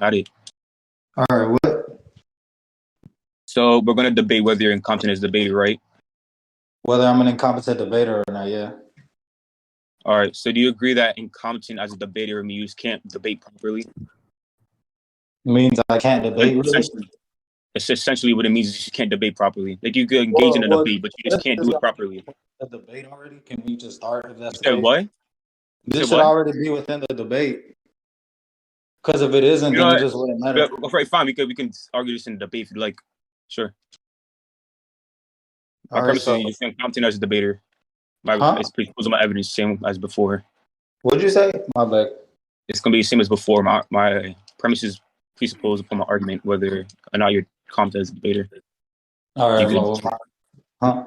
at it. All right, what? So we're gonna debate whether you're incompetent as a debater, right? Whether I'm an incompetent debater or not, yeah. All right. So do you agree that incompetent as a debater means you can't debate properly? Means I can't debate, really? It's essentially what it means is you can't debate properly. Like you could engage in a Well, debate, but you just this can't is do it properly. a debate already. Can we just start if You that's the said case? what? You This said should what? already be within the debate. Because if it isn't, You know then it what? just wouldn't Yeah, matter. okay, fine. We can argue this in a debate if you like. Sure. My All right, premise is so, you're incompetent as a debater. huh? It's presupposing my evidence same as before. What'd you say? My bad. It's gonna be the same as before. My premise is presupposed upon my argument whether or not you're competent as a debater. All You right, could. huh?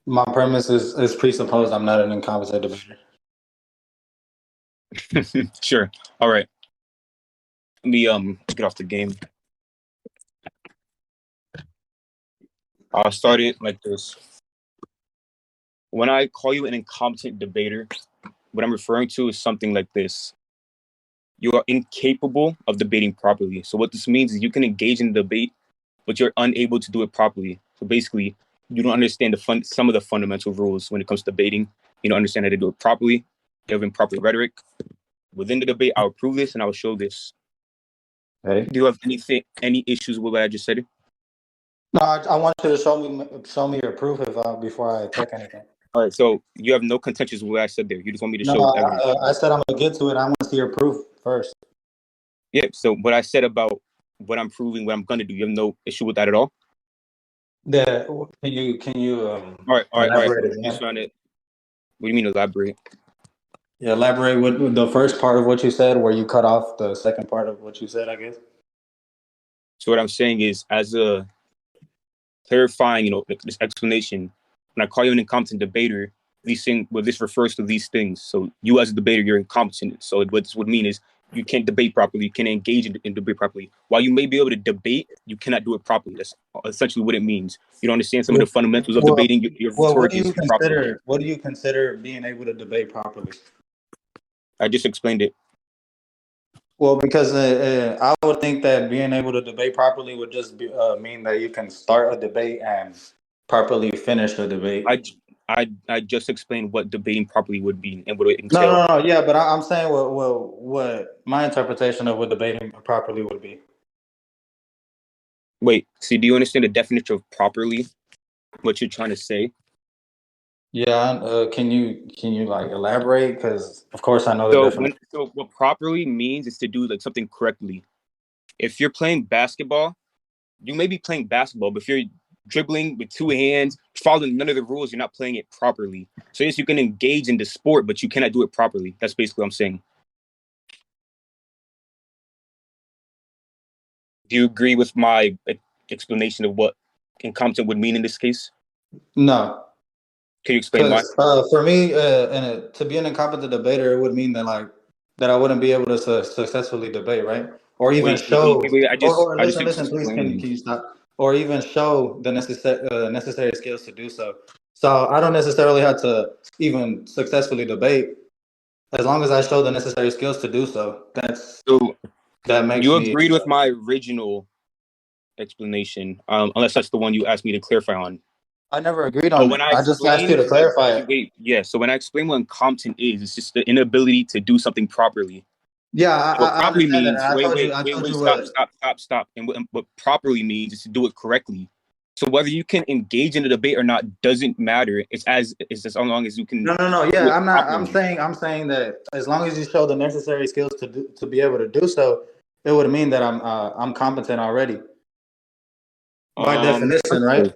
My premise is presupposed I'm not an incompetent debater. Sure. All right. Let me get off the game. I'll start it like this. When I call you an incompetent debater, what I'm referring to is something like this. You are incapable of debating properly. So what this means is you can engage in debate, but you're unable to do it properly. So basically, you don't understand some of the fundamental rules when it comes to debating. You don't understand how to do it properly. You have improper rhetoric. Within the debate, I'll prove this and I will show this. Hey. Do you have any issues with what I just said? No, I want you to show me your proof before I take anything. All right. So you have no contentions with what I said there. You just want me to No, show evidence. I said I'm gonna get to it. I want to see your proof first. Yeah. So what I said about what I'm proving, what I'm gonna do, you have no issue with that at all? Yeah, can you All right. elaborate Just again? on it. What do you mean elaborate? Yeah, elaborate with the first part of what you said, where you cut off the second part of what you said, I guess. So what I'm saying is, as a clarifying, this explanation, when I call you an incompetent debater, this refers to these things. So you as a debater, you're incompetent. So what this would mean is you can't debate properly, you can't engage in debate properly. While you may be able to debate, you cannot do it properly. That's essentially what it means. You don't understand some of the fundamentals of Well, debating. Your well, rhetoric is improper. what do you consider being able to debate properly? I just explained it. Well, because I would think that being able to debate properly would just mean that you can start a debate and properly finish the debate. I, I just explained what debating properly would be and what it No, entail. no, no, yeah, but I'm saying what my interpretation of what debating properly would be. Wait, see, do you understand the definition of properly? What you're trying to say? Yeah, can you like elaborate? Because of course I know the So definition. what properly means is to do like something correctly. If you're playing basketball, you may be playing basketball, but if you're dribbling with two hands, following none of the rules, you're not playing it properly. So yes, you can engage in the sport, but you cannot do it properly. That's basically what I'm saying. Do you agree with my explanation of what incompetent would mean in this case? No, Can you explain why? because for me, to be an incompetent debater, it would mean that that I wouldn't be able to successfully debate, right? Or even show, Wait. or I just listen, please, explained. can you stop? Or even show the necessary skills to do so. So I don't necessarily have to even successfully debate as long as I show the necessary skills to do so. So That makes you me. agreed with my original explanation, unless that's the one you asked me to clarify on. I never agreed But on when it. I I just asked you explained to clarify it. so when I explain what incompetent is, it's just the inability to do something properly. Yeah, And what I properly understand that. means, And I told you what. stop. And what properly means is to do it correctly. So whether you can engage in a debate or not doesn't matter. It's as long as you can No. do Yeah, it I'm not. properly. I'm saying that as long as you show the necessary skills to be able to do so, it would mean that I'm competent already by definition, right?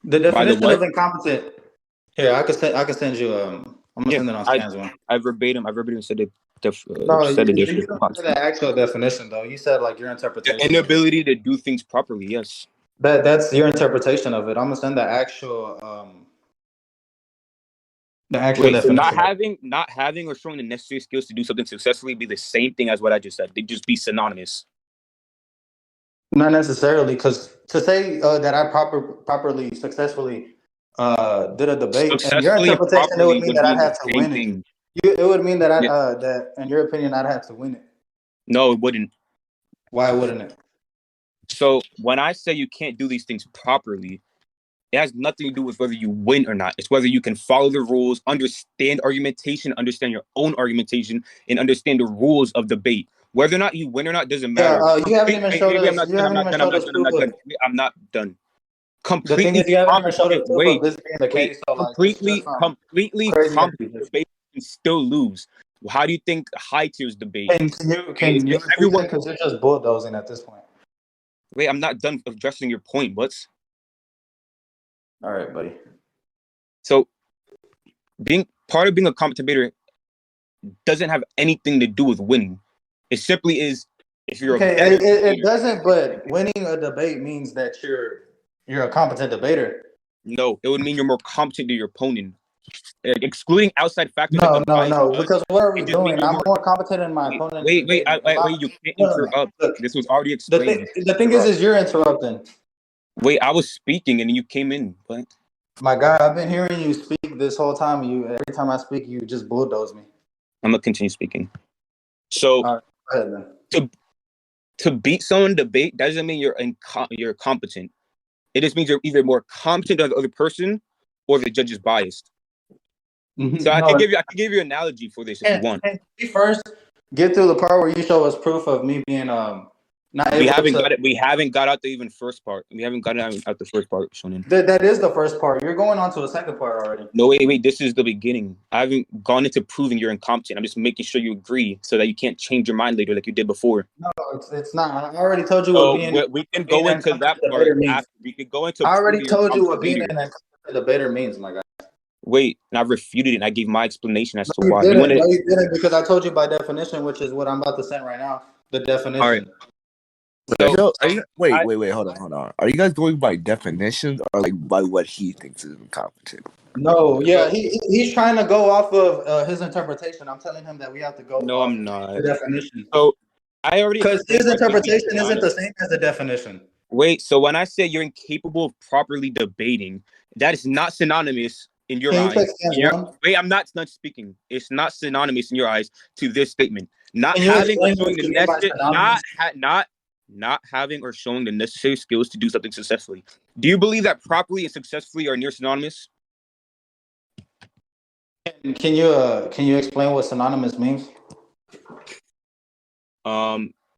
The By the definition of what? incompetent. Here, I could send you. I'm gonna Yeah, send it on scans one. I verbatim said it. No, Said it you different. don't say the actual definition though. You said like your The interpretation of it. inability to do things properly. Yes. That's your interpretation of it. I'm gonna send the actual Wait, so definition of it. not having or showing the necessary skills to do something successfully be the same thing as what I just said. They just be synonymous. Not necessarily, because to say that I properly successfully did a debate, and your Successfully and interpretation, it would properly mean would that I'd mean the have to same win it. thing. It would mean that Yeah. that in your opinion I'd have to win it. No, it wouldn't. Why wouldn't it? So when I say you can't do these things properly, it has nothing to do with whether you win or not. It's whether you can follow the rules, understand argumentation, understand your own argumentation, and understand the rules of debate. Whether or not you win or not doesn't Yeah, matter. you haven't even showed Maybe I'm us. not You done. I'm haven't not even done. I'm showed not us done. I'm proof not of done. it. I'm not done. The thing is, Completely you haven't even showed us competent. proof of Wait, this being the wait. case. So like, it's just Completely, completely crazy competent accusation. debate can still lose. How do you think high tiers debate? Can you repeat that? Everyone. Because you're just bulldozing at this point. Wait, I'm not done addressing your point. What's All right, buddy. so being part of being a competent debater doesn't have anything to do with winning. It simply is if you're a Okay, better it debater. doesn't. But winning a debate means that you're a competent debater. No, it would mean you're more competent than your opponent. Excluding outside factors like a No, no, biased no. judge, Because what are we it just means doing? you're I'm more. more competent than my opponent in debating. If I'm, Wait, you can't no. interrupt. Look, This was already the explained. thing, the thing is you're interrupting. Wait, I was speaking and you came in. What? My guy, I've been hearing you speak this whole time. Every time I speak, you just bulldoze me. I'm gonna continue speaking. So All right, go ahead then. to beat someone in debate doesn't mean you're competent. It just means you're either more competent than the other person or the judge is biased. So No, I can give you an analogy for this if you want. can we first get through the part where you show us proof of me being not We able haven't to. got it. We haven't got out the even first part. We haven't got out the first part, Shonen. That is the first part. You're going on to a second part already. No, wait. This is the beginning. I haven't gone into proving you're incompetent. I'm just making sure you agree so that you can't change your mind later like you did before. No, it's not. I already told you what So being we can being go an into that incompetent part debater means. after. We can go into I already proving you're a told you competent what being debater. an incompetent debater means, my guy. Wait, and I refuted it and I gave my explanation as to No, you why. You want didn't. to. No, you didn't, because I told you by definition, which is what I'm about to send right now. The All right. definition. So Wait. Hold on. Are you guys going by definitions or like by what he thinks is incompetent? No, yeah, so he's trying to go off of his interpretation. I'm telling him that we have to go no, off I'm not. the definition. So I already Because explained his why this is interpretation isn't the synonymous. same as the definition. Wait, so when I say you're incapable of properly debating, that is not synonymous in your Can you eyes. take stance one? Wait, I'm not speaking. It's not synonymous in your eyes to this statement. Not Can you having or explain showing what the you mean by necessary, synonymous? not having or showing the necessary skills to do something successfully. Do you believe that properly and successfully are near synonymous? Can you explain what synonymous means?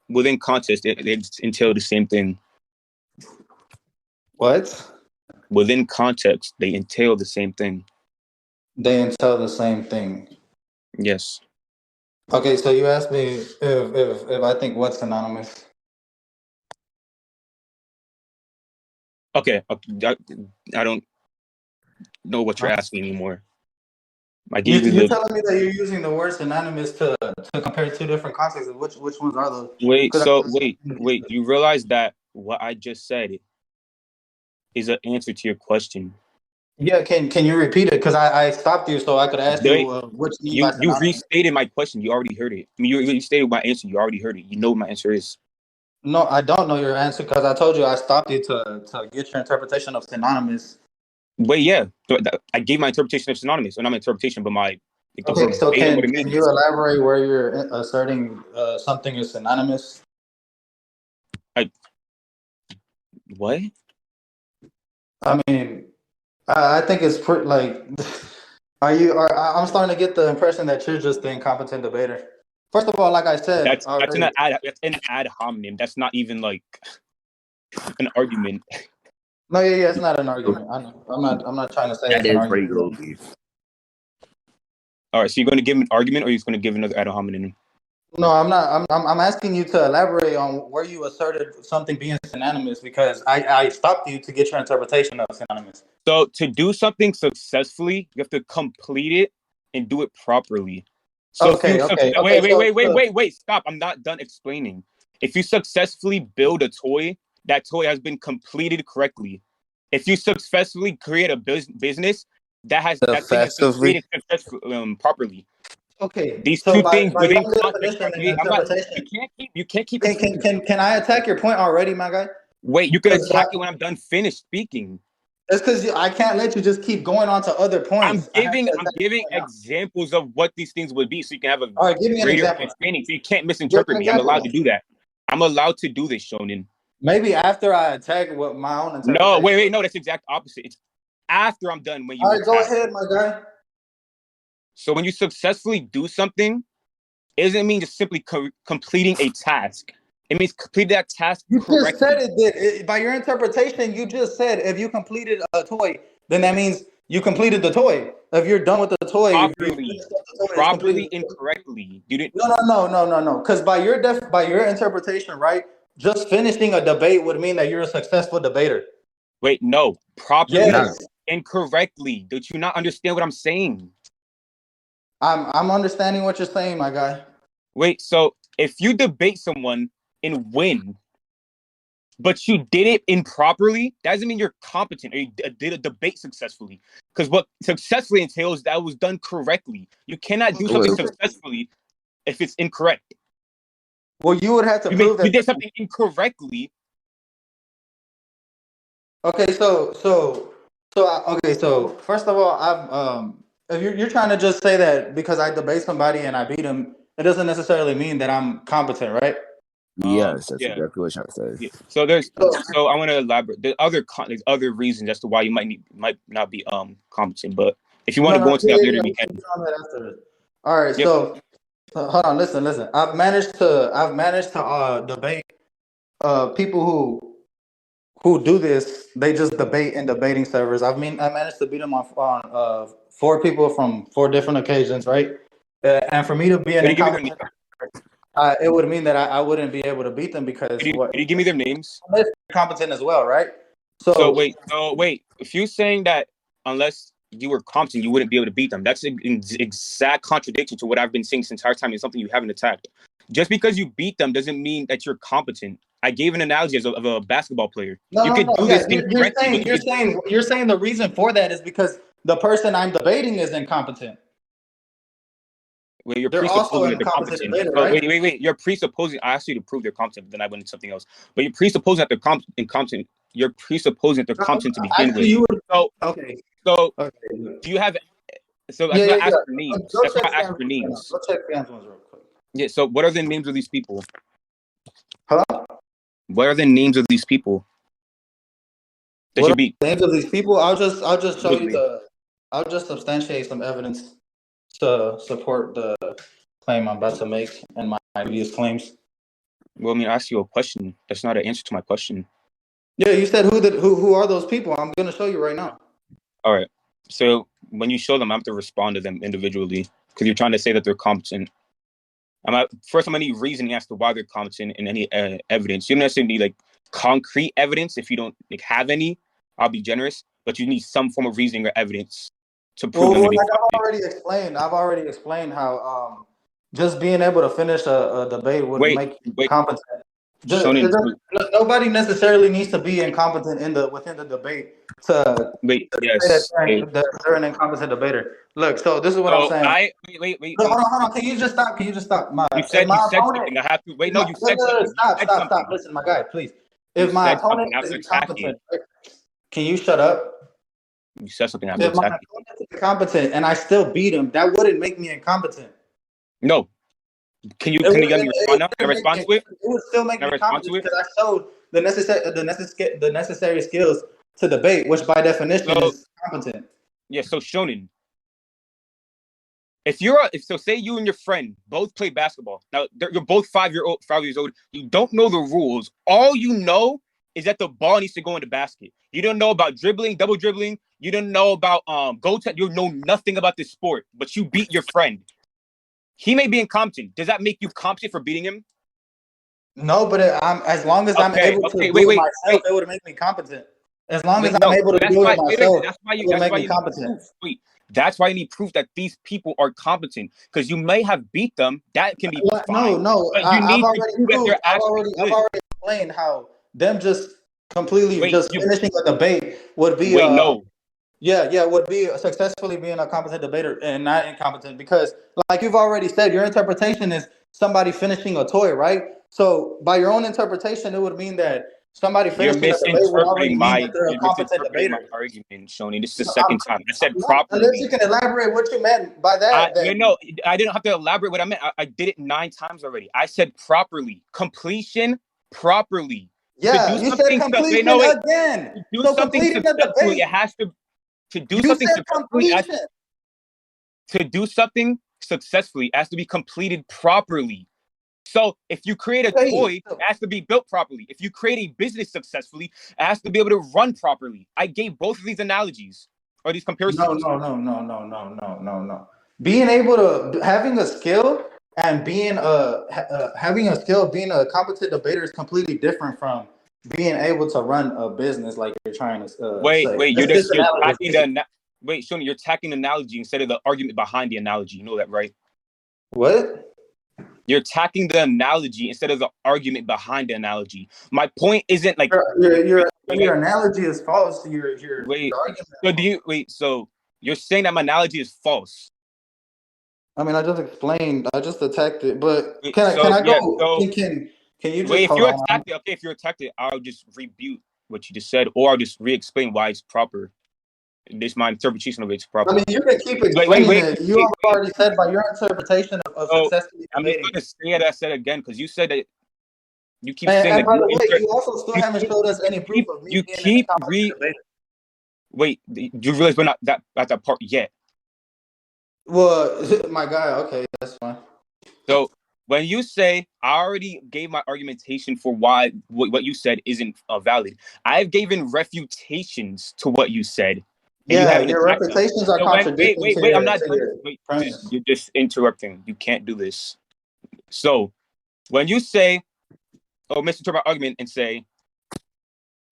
Within context, it entail the same thing. What? Within context, they entail the same thing. They entail the same thing. Yes. Okay, so you asked me if I think what's synonymous. Okay. I don't know what you're Huh? asking anymore. I gave you You're the telling me that you're using the word synonymous to compare two different contexts. Which ones are those? wait. Because So wait. You realize that what I just said is an answer to your question. yeah, can you repeat it? Because I stopped you so I could ask you Wait, what you mean by you synonymous. restated my question. You already heard it. I mean, you stated my answer. You already heard it. You know what my answer is. No, I don't know your answer because I told you I stopped you to get your interpretation of synonymous. Wait, yeah. So I gave my interpretation of synonymous, or not my interpretation, but my like the Okay, so verbatim what it can you means. elaborate where you're asserting something is synonymous? What? I mean, I think it's pretty like. I'm starting to get the impression that you're just the incompetent debater. First of all, like I said already. That's an ad hominem. That's not even like an argument. No, yeah, it's not an argument. I know. I'm not trying to say That it's an is pretty argument. goofy. All right, so you're going to give an argument, or you're going to give another ad hominem? No, I'm not. I'm asking you to elaborate on where you asserted something being synonymous because I stopped you to get your interpretation of synonymous. So to do something successfully, you have to complete it and do it properly. So if you wait, stop. I'm not done explaining. If you successfully build a toy, that toy has been completed correctly. If you successfully create a business, that thing has been created successfully, properly. Okay, These so two by things within your context definition are and made. I'm not. interpretation, You can't keep interrupting. can I attack your point already, my guy? Wait, you can Because attack it when I'm done finished speaking. It's because I can't let you just keep going on to other points. I'm giving examples of what these things would be, so you can have a All right, give me an greater example. understanding. So you can't Give misinterpret me an me. I'm example. allowed to do that. I'm allowed to do this, Shonen. Maybe after I attack what my own interpretation. No, wait, no, that's the exact opposite. It's after I'm done when you All right, attack. go ahead, my guy. So when you successfully do something, it doesn't mean just simply completing a task. It means complete that task correctly. You just said it. By your interpretation, you just said if you completed a toy, then that means you completed the toy. If you're done with the toy, properly, incorrectly. You didn't. No. Because by your interpretation, right? Just finishing a debate would mean that you're a successful debater. Wait, no. Properly, yes. incorrectly. Don't you not understand what I'm saying? I'm understanding what you're saying, my guy. Wait, so if you debate someone and win, but you did it improperly, that doesn't mean you're competent or you did a debate successfully. Because what successfully entails that was done correctly. You cannot do something successfully if it's incorrect. Well, you would have to prove that you did something incorrectly. Okay, so first of all, if you're trying to just say that because I debate somebody and I beat him, it doesn't necessarily mean that I'm competent, right? Yes, that's exactly what I'm trying to say. Yeah. So I want to elaborate. There's other reasons as to why you might not be competent, but if you want to go into that later, we can. All right, so hold on, listen. I've managed to debate people who do this. They just debate in debating servers. I managed to beat them on 4 people from 4 different occasions, right? And for me to be an incompetent, it would mean that I wouldn't be able to beat them because Can you give me their names? I'm competent as well, right? So wait. If you're saying that unless you were competent, you wouldn't be able to beat them, that's an exact contradiction to what I've been saying this entire time. It's something you haven't attacked. Just because you beat them doesn't mean that you're competent. I gave an analogy of a basketball player. You could do this incorrectly. You're saying the reason for that is because the person I'm debating is incompetent. Wait, you're presupposing that they're competent. Debater, right? Wait. You're presupposing. I asked you to prove they're competent, then I went into something else. But you're presupposing that they're incompetent. You're presupposing that they're competent to begin with. So, do you have? So that's why I asked for names. That's why I asked for names. Let's check the answers real quick. Yeah. So, what are the names of these people? Hello? What are the names of these people that you beat? Names of these people? I'll just show you I'll just substantiate some evidence to support the claim I'm about to make and my previous claims. Well, I asked you a question. That's not an answer to my question. Yeah, you said who are those people? I'm going to show you right now. All right. So when you show them, I have to respond to them individually because you're trying to say that they're competent. First, I'm gonna need reasoning as to why they're competent and any evidence. You don't necessarily need like concrete evidence. If you don't have any, I'll be generous. But you need some form of reasoning or evidence to prove them to be competent. I've already explained how just being able to finish a debate would make you competent. Nobody necessarily needs to be incompetent within the debate to say that they're an incompetent debater. Look, so this is what I'm saying. No, hold on. Can you just stop? You said something. I have to wait. No, you said something. Stop. Listen, my guy, please. If my opponent is incompetent, can you shut up? You said something. If my opponent is incompetent and I still beat him, that wouldn't make me incompetent. No. Can you respond now? Can I respond to it? It would still make me competent because I showed the necessary skills to debate, which by definition is competent. Yeah, so Shonen. If say you and your friend both play basketball. Now you're both 5 years old. You don't know the rules. All you know is that the ball needs to go in the basket. You don't know about dribbling, double dribbling. You don't know about you know nothing about this sport, but you beat your friend. He may be incompetent. Does that make you competent for beating him? No, but as long as I'm able to do it myself, it would make me competent. As long as I'm able to do it myself, it would make me competent. That's why you need proof that these people are competent. Because you may have beat them. That can be fine. No. I've already explained how them just completely finishing a debate would be would be successfully being a competent debater and not incompetent, because like you've already said, your interpretation is somebody finishing a toy, right? So by your own interpretation, it would mean that Somebody You're finishing a debate would already misinterpreting mean my that they're a you're competent misinterpreting my debater. argument, Shoni. This is the No, second time. I said unless you properly. can elaborate what you meant by that, then No, I didn't have to elaborate what I meant. I did it 9 times already. I said properly. Completion properly. To yeah, do you said something wait, completion no, wait. again. To do So something completing the successfully, debate, it has to do you something said successfully as completion. to do something successfully it has to be completed properly. So if you create a Wait, toy, it has to be built properly. If you create a business successfully, it has to be able to run properly. I gave both of these analogies or these comparisons. no. Being able to having a skill and being having a skill, being a competent debater is completely different from being able to run a business like you're trying to say. Wait, That's you're analogous. attacking wait, Shoni, you're attacking the analogy instead of the argument behind the analogy. You know that, right? What? You're attacking the analogy instead of the argument behind the analogy. My point isn't like Your analogy is false. Your wait. argument is So do false. you wait? So you're saying that my analogy is false? I mean, I just explained. I just attacked it. But Wait, can so I yeah, go? so Can you wait. just If hold you on? attacked it, okay. If you attacked it, I'll just rebuke what you just said, or I'll just re-explain why it's proper. This my interpretation of it's I proper. mean, you can keep Wait, wait, explaining wait, it. You wait, wait. already said by your interpretation of So successfully I'm just debating. gonna say it. I said again because you said that you keep saying And that by the way, you also still you haven't keep showed us any proof of me you being an keep incompetent re debater. wait. You realize we're not that at that part yet. Well, my guy, okay, that's fine. So when you say I already gave my argumentation for why what you said isn't valid, I've given refutations to what you said, and you Yeah, haven't your attacked them. reputations are So when contradicting wait, I'm not to done. your Wait, premise. you're just interrupting. You can't do this. So when you say or misinterpret my argument and say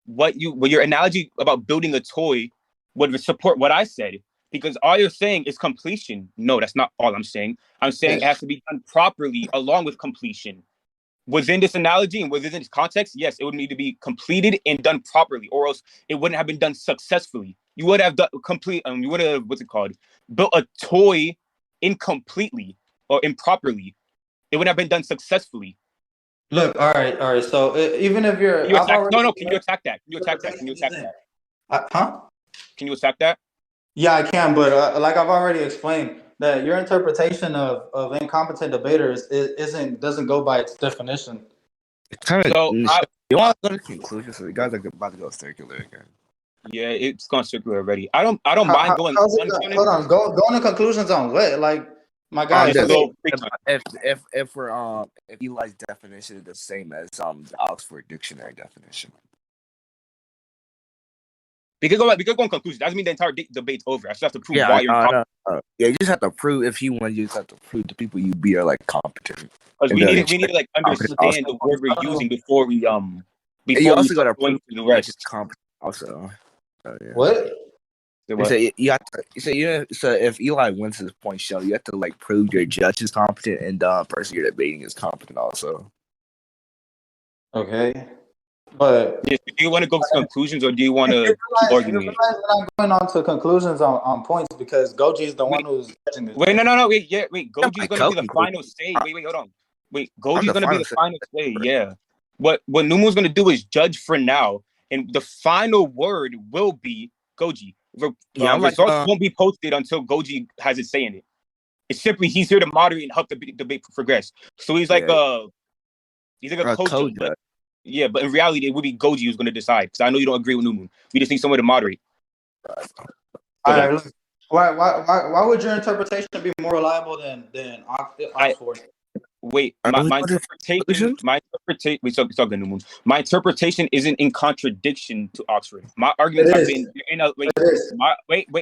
what your analogy about building a toy would support what I said because all you're saying is completion. No, that's not all I'm saying. I'm saying it Yes. has to be done properly along with completion. Within this analogy and within this context, yes, it would need to be completed and done properly, or else it wouldn't have been done successfully. You would have done complete. You would have what's it called? Built a toy incompletely or improperly. It would have been done successfully. Look, all right. So even if Can you're, you I've attack? already No, no. Can you attack that? Can you attack that? Can interpretation you attack isn't. that? Huh? Can you attack that? Yeah, I can, but like I've already explained, that your interpretation of incompetent debaters isn't doesn't go by its definition. It's kind of. So You want to go to conclusions? So the guys are about to go circular again. yeah, it's gone circular already. I don't mind going How's it on going? Shonen. Hold on, go into conclusions on what? Like my guy, Just This, go if we're if Eli's definition is the same as the Oxford Dictionary definition. we could go back, we could go on conclusions. That doesn't mean the entire debate's over. I still have to prove Yeah, why you're incompetent. yeah, you just have to prove if you want. You just have to prove the people you beat are like competent. Because And we need to like understand the word we're using before we you also start got to going prove to the like it's rest. competent. Also, yeah. what? So so if Eli wins his point show, you have to like prove your judge is competent and the person you're debating is competent also. Okay, but Yes, do you want to go to conclusions or do you want to keep you arguing it? realize we're not going on to conclusions on points because Goji is the one Wait, who's judging this. no, wait. Goji's I gonna be the co-conclude. final say. Wait, hold on. Wait, I'm Goji's the gonna be final the say. final say. Yeah. What Numu's gonna do is judge for now, and the final word will be Goji. Yeah, I'm like Results won't be posted until Goji has his say in it. It's simply he's here to moderate and help the debate progress. So he's like yeah, a coach, code but yeah, but in reality it would be Goji who's gonna decide. Because I know you don't agree with Numu. We just need someone to moderate. All right, look, why would your interpretation be more reliable than Oxford? Wait, we talking New Moon. My interpretation isn't in contradiction to Oxford. My arguments It have is. been It is.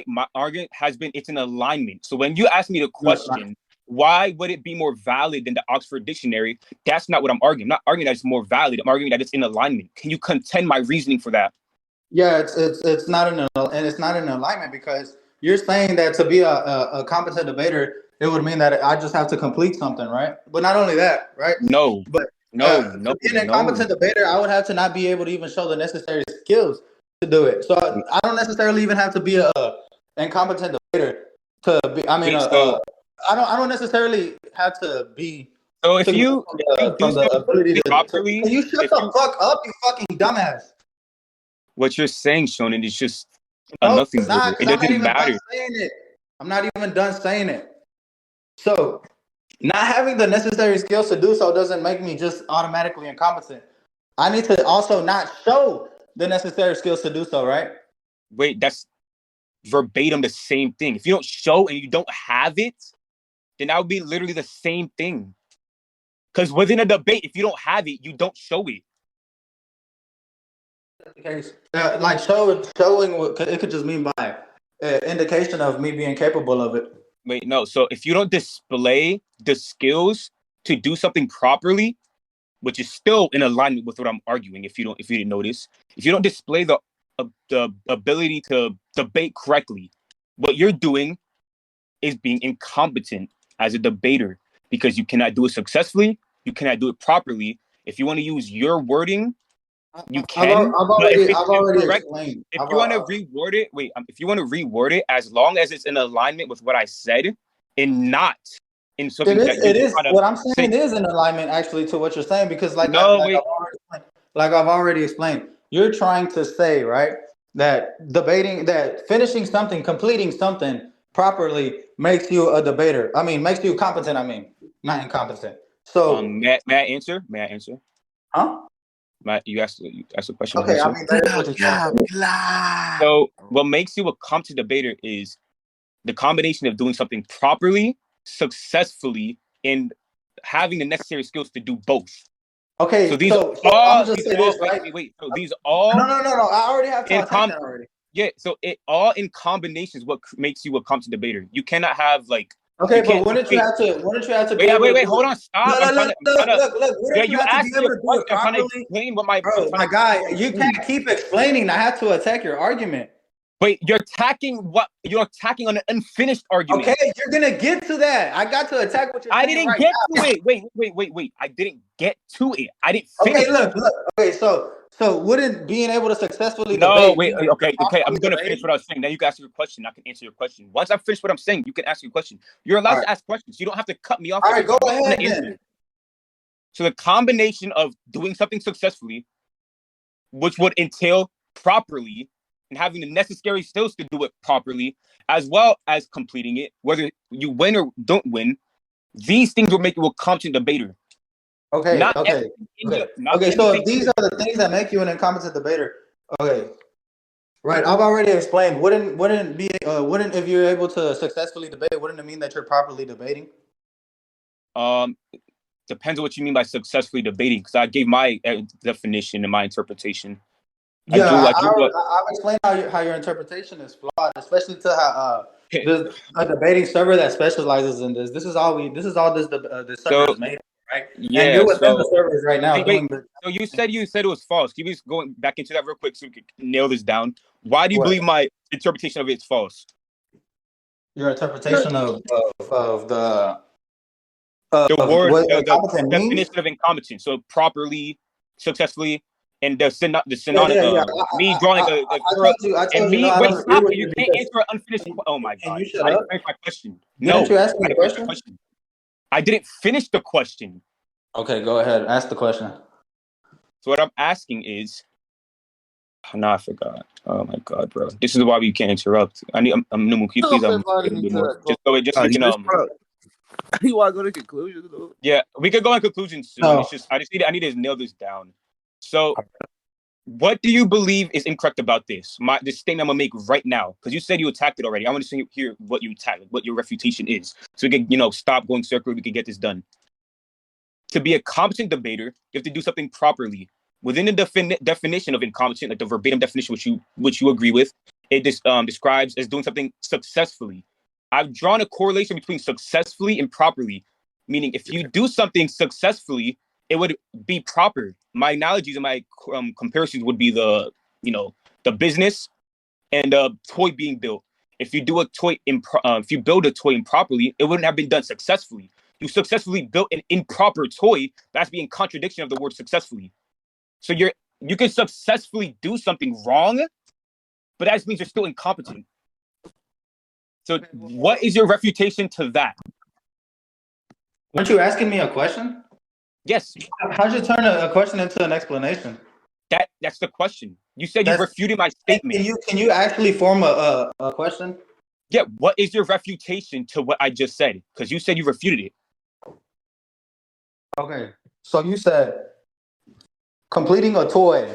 my argument has been it's in alignment. So when you ask me the Look, question, why would it be more valid than the Oxford Dictionary? That's not what I'm arguing. I'm not arguing that it's more valid. I'm arguing that it's in alignment. Can you contend my reasoning for that? yeah, it's not and it's not in alignment because you're saying that to be a competent debater, it would mean that I just have to complete something, right? But not only that, right? No, But no, to no, be an no. incompetent debater, I would have to not be able to even show the necessary skills to do it. So I don't necessarily even have to be a incompetent debater to be. I mean, Wait, so I don't necessarily have to be So if Took me you do from the something ability properly, can you shut if the you fuck up, you fucking dumbass? what you're saying, Shonen, is just a No, nothing it's not, burger. It because I'm not doesn't even done matter. saying it. I'm not even done saying it. So, not having the necessary skills to do so doesn't make me just automatically incompetent. I need to also not show the necessary skills to do so, right? Wait, that's verbatim the same thing. If you don't show and you don't have it, then that would be literally the same thing. Because within a debate, if you don't have it, you don't show it. Case. Like showing it could just mean by indication of me being capable of it. Wait, no. So if you don't display the skills to do something properly, which is still in alignment with what I'm arguing, if you didn't notice, if you don't display the ability to debate correctly, what you're doing is being incompetent as a debater because you cannot do it successfully, you cannot do it properly. If you want to use your wording, you can, but if it's I've already incorrect, explained. if you want to reword it, if you want to reword it, as long as it's in alignment with what I said and not in something that you're It just is trying to what I'm say. saying is in alignment actually to what you're saying, because No, wait. I've already explained, you're trying to say, right, that debating, that finishing something, completing something properly makes you a debater. I mean, makes you competent. I mean, not incompetent. So, May I answer? May I answer? huh? You asked a question. May I Okay, I answer? mean, that is what you're saying. So, what makes you a competent debater is the combination of doing something properly, successfully, and having the necessary skills to do both. Okay, So these so I'm all gonna just these say all this, wait, right? wait, wait. So these all No. I already have to in attack com that already. yeah, so it all in combinations what makes you a competent debater. You cannot have like Okay, you but can't wait, wouldn't you have to be able to wait, do hold it? on, stop. Look. Yeah, Wouldn't you you have to be asked me able a to do it question. I'm trying to properly? explain what my I'm Bro, trying my to guy, you explain. can't keep explaining. I have to attack your argument. Wait, you're attacking on an unfinished argument. Okay, you're gonna get to that. I got to attack what you're I saying didn't right get now. to it. Wait. I didn't get to it. I didn't Okay, finish. look. Okay, so wouldn't being able to successfully No, debate wait, mean that you're okay. I'm properly gonna finish debating? what I was saying. Now you can ask your question. I can answer your question. Once I finish what I'm saying, you can ask your question. You're allowed All right. to ask questions. You don't have to cut me off All every right, go time. I'm ahead gonna answer. then. So the combination of doing something successfully, which would entail properly, and having the necessary skills to do it properly, as well as completing it, whether you win or don't win, these things will make you a competent debater. Okay, Not okay, everything in okay. your, not Okay, so everything if in these your, are the things that make you an incompetent debater, okay. Right, I've already explained. Wouldn't if you're able to successfully debate, wouldn't it mean that you're properly debating? um depends on what you mean by successfully debating. Because I gave my definition and my interpretation. Yeah, I drew up. I've explained how your interpretation is flawed, especially to how there's a debating server that specializes in this. This is all this server So is made of, right? And yeah. you're within the So servers right now wait. doing the So you said it was false. Can you just going back into that real quick so we can nail this down? Why do you what? believe my interpretation of it is false? Your interpretation of the The of word, what the incompetent means? definition of incompetence. So properly, successfully, and the synonym Yeah. me drawing a curl I and told you no, me I wait don't agree stop with you you can't because answer an unfinished. Oh my can god, you shut I didn't up? finish my question. Didn't No, you ask me I a didn't finish my question? question. I didn't finish the question. Okay, go ahead. Ask the question. So what I'm asking is, oh, no, I forgot. Oh my god, bro, this is why we can't interrupt. I'm Numu. Can you please a little bit more? Just so just so we can You want to go to conclusions though? yeah, we could go on conclusions soon. It's No. just I need to nail this down. So what do you believe is incorrect about this? This statement I'm gonna make right now, because you said you attacked it already. I want to hear what you attacked, what your refutation is, so we can, stop going circular. We can get this done. To be a competent debater, you have to do something properly within the definition of incompetent, like the verbatim definition, which you agree with. It describes as doing something successfully. I've drawn a correlation between successfully and properly, meaning if you do something successfully, it would be proper. My analogies and my comparisons would be the business and a toy being built. If you do if you build a toy improperly, it wouldn't have been done successfully. You successfully built an improper toy. That's being contradiction of the word successfully. So you can successfully do something wrong, but that means you're still incompetent. So what is your refutation to that? Weren't you asking me a question? Yes. How'd you turn a question into an explanation? That's the question. You said you refuted my statement. Can you actually form a question? Yeah. What is your refutation to what I just said? Because you said you refuted it. Okay. So you said completing a toy,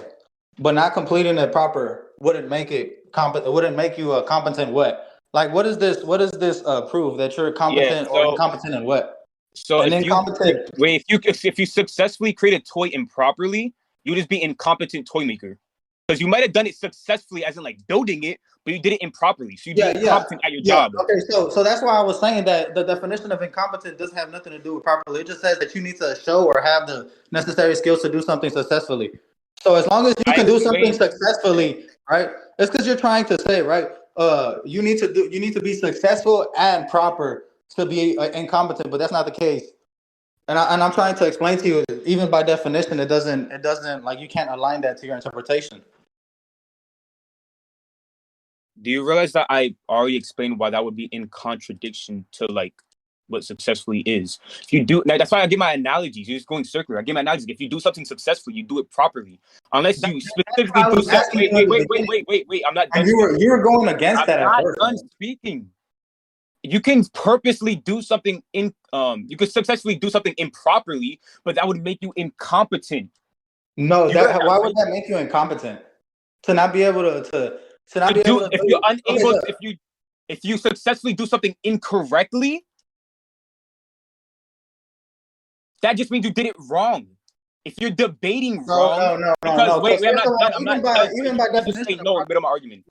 but not completing it proper wouldn't make it competent. Wouldn't make you a competent what? Like what is this? What does this prove that you're competent or incompetent in what? So And incompetent. if you successfully create a toy improperly, you just be incompetent toy maker. Because you might have done it successfully, as in like building it, but you did it improperly. So you'd be incompetent at your job. Okay, so that's why I was saying that the definition of incompetent doesn't have nothing to do with properly. It just says that you need to show or have the necessary skills to do something successfully. So as long as you can do something successfully, right? It's because you're trying to say, right? You need to be successful and proper to be incompetent, but that's not the case. And I'm trying to explain to you, even by definition, it doesn't like you can't align that to your interpretation. Do you realize that I already explained why that would be in contradiction to like what successfully is? If you do, that's why I give my analogies. You're just going circular. I give my analogies. If you do something successfully, you do it properly. Unless you specifically do something. Wait. I'm not done. And you were going against that at first. I'm not done speaking. You can purposely do something you could successfully do something improperly, but that would make you incompetent. No, why would that make you incompetent? To not be able to not be able to if you're unable if you successfully do something incorrectly, that just means you did it wrong. If you're debating wrong, no. Wait, I'm not done. Even by definition, no, middle of my argument.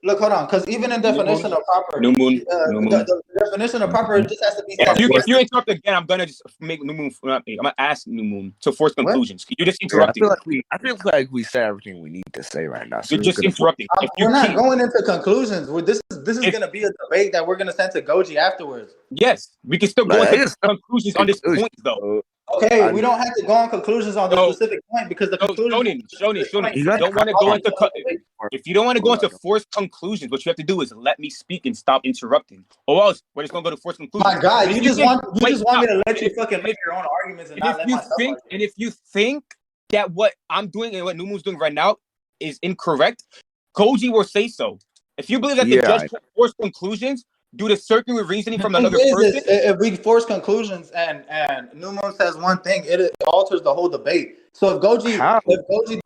Look, hold on, because even in definition of proper, new moon. The definition of proper just has to be. If you interrupt again, I'm gonna just make new moon. I'm gonna ask new moon to force conclusions. You're just interrupting. I feel like we said everything we need to say right now. So you're just interrupting. We're not going into conclusions. This is gonna be a debate that we're gonna send to Goji afterwards. Yes, we can still go into conclusions on this point though. Okay, we don't have to go on conclusions on the specific point because the conclusion. Shonen, you don't want to go into. If you don't want to go into forced conclusions, what you have to do is let me speak and stop interrupting, or else we're just gonna go to forced conclusions. My God, you just want me to let you fucking make your own arguments and not let myself. And if you think that what I'm doing and what Numu's doing right now is incorrect, Koji will say so. If you believe that the judge can force conclusions due to circular reasoning from another person, if we force conclusions and Numu says one thing, it alters the whole debate. So if Goji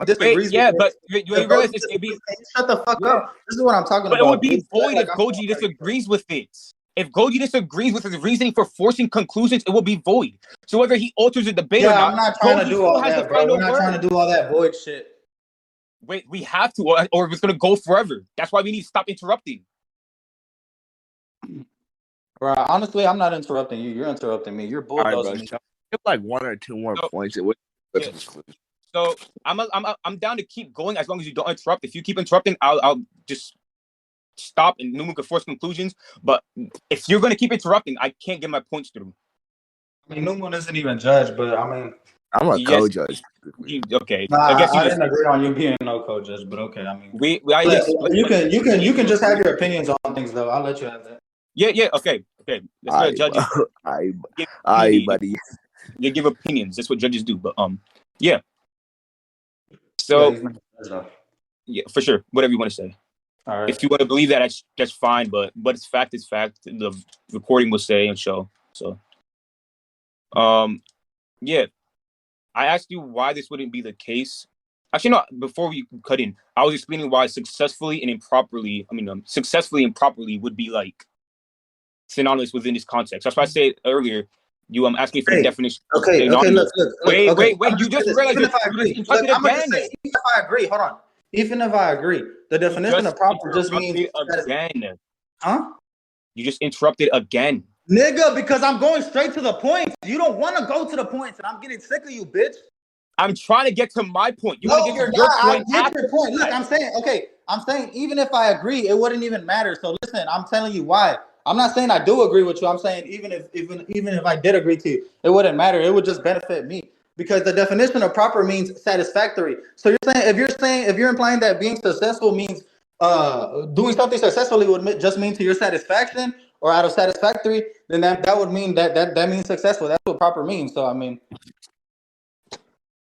disagrees, but you realize it'd be shut the fuck up. This is what I'm talking about. But it would be void if Goji disagrees with it. If Goji disagrees with his reasoning for forcing conclusions, it will be void. So whether he alters the debate or not, I'm not trying to do all that, bro. We're not trying to do all that void shit. Wait, we have to, or it's gonna go forever. That's why we need to stop interrupting. Right. Honestly, I'm not interrupting you. You're interrupting me. You're bulldozing me. It's like one or two more points. So I'm down to keep going as long as you don't interrupt. If you keep interrupting, I'll just stop and Numu can force conclusions. But if you're gonna keep interrupting, I can't get my points through. I mean, Numu isn't even judge, but I mean, I'm a co-judge. Okay. Nah, I didn't agree on you being no co-judge, but okay. I mean, you can just have your opinions on things though. I'll let you have that. Yeah, okay. That's what judges do. Buddy. They give opinions. That's what judges do. But yeah. So yeah, for sure. Whatever you want to say. All right. If you want to believe that, that's fine. But it's fact. It's fact. The recording will say and show. So, yeah. I asked you why this wouldn't be the case. Actually, no. Before we cut in, I was explaining why successfully and improperly would be like synonymous within this context. That's why I said earlier, you asking for the definition. Okay, look. Wait. You just realized even if I agree, hold on. Even if I agree, the definition of proper just means again. Huh? You just interrupted again. Nigga, because I'm going straight to the point. You don't want to go to the points, and I'm getting sick of you, bitch. I'm trying to get to my point. You want to get to your point. I get your point. Look, I'm saying even if I agree, it wouldn't even matter. So listen, I'm telling you why. I'm not saying I do agree with you. I'm saying even if I did agree to you, it wouldn't matter. It would just benefit me because the definition of proper means satisfactory. So if you're implying that being successful means doing something successfully would just mean to your satisfaction, or out of satisfactory, then that would mean that means successful. That's what proper means. So I mean,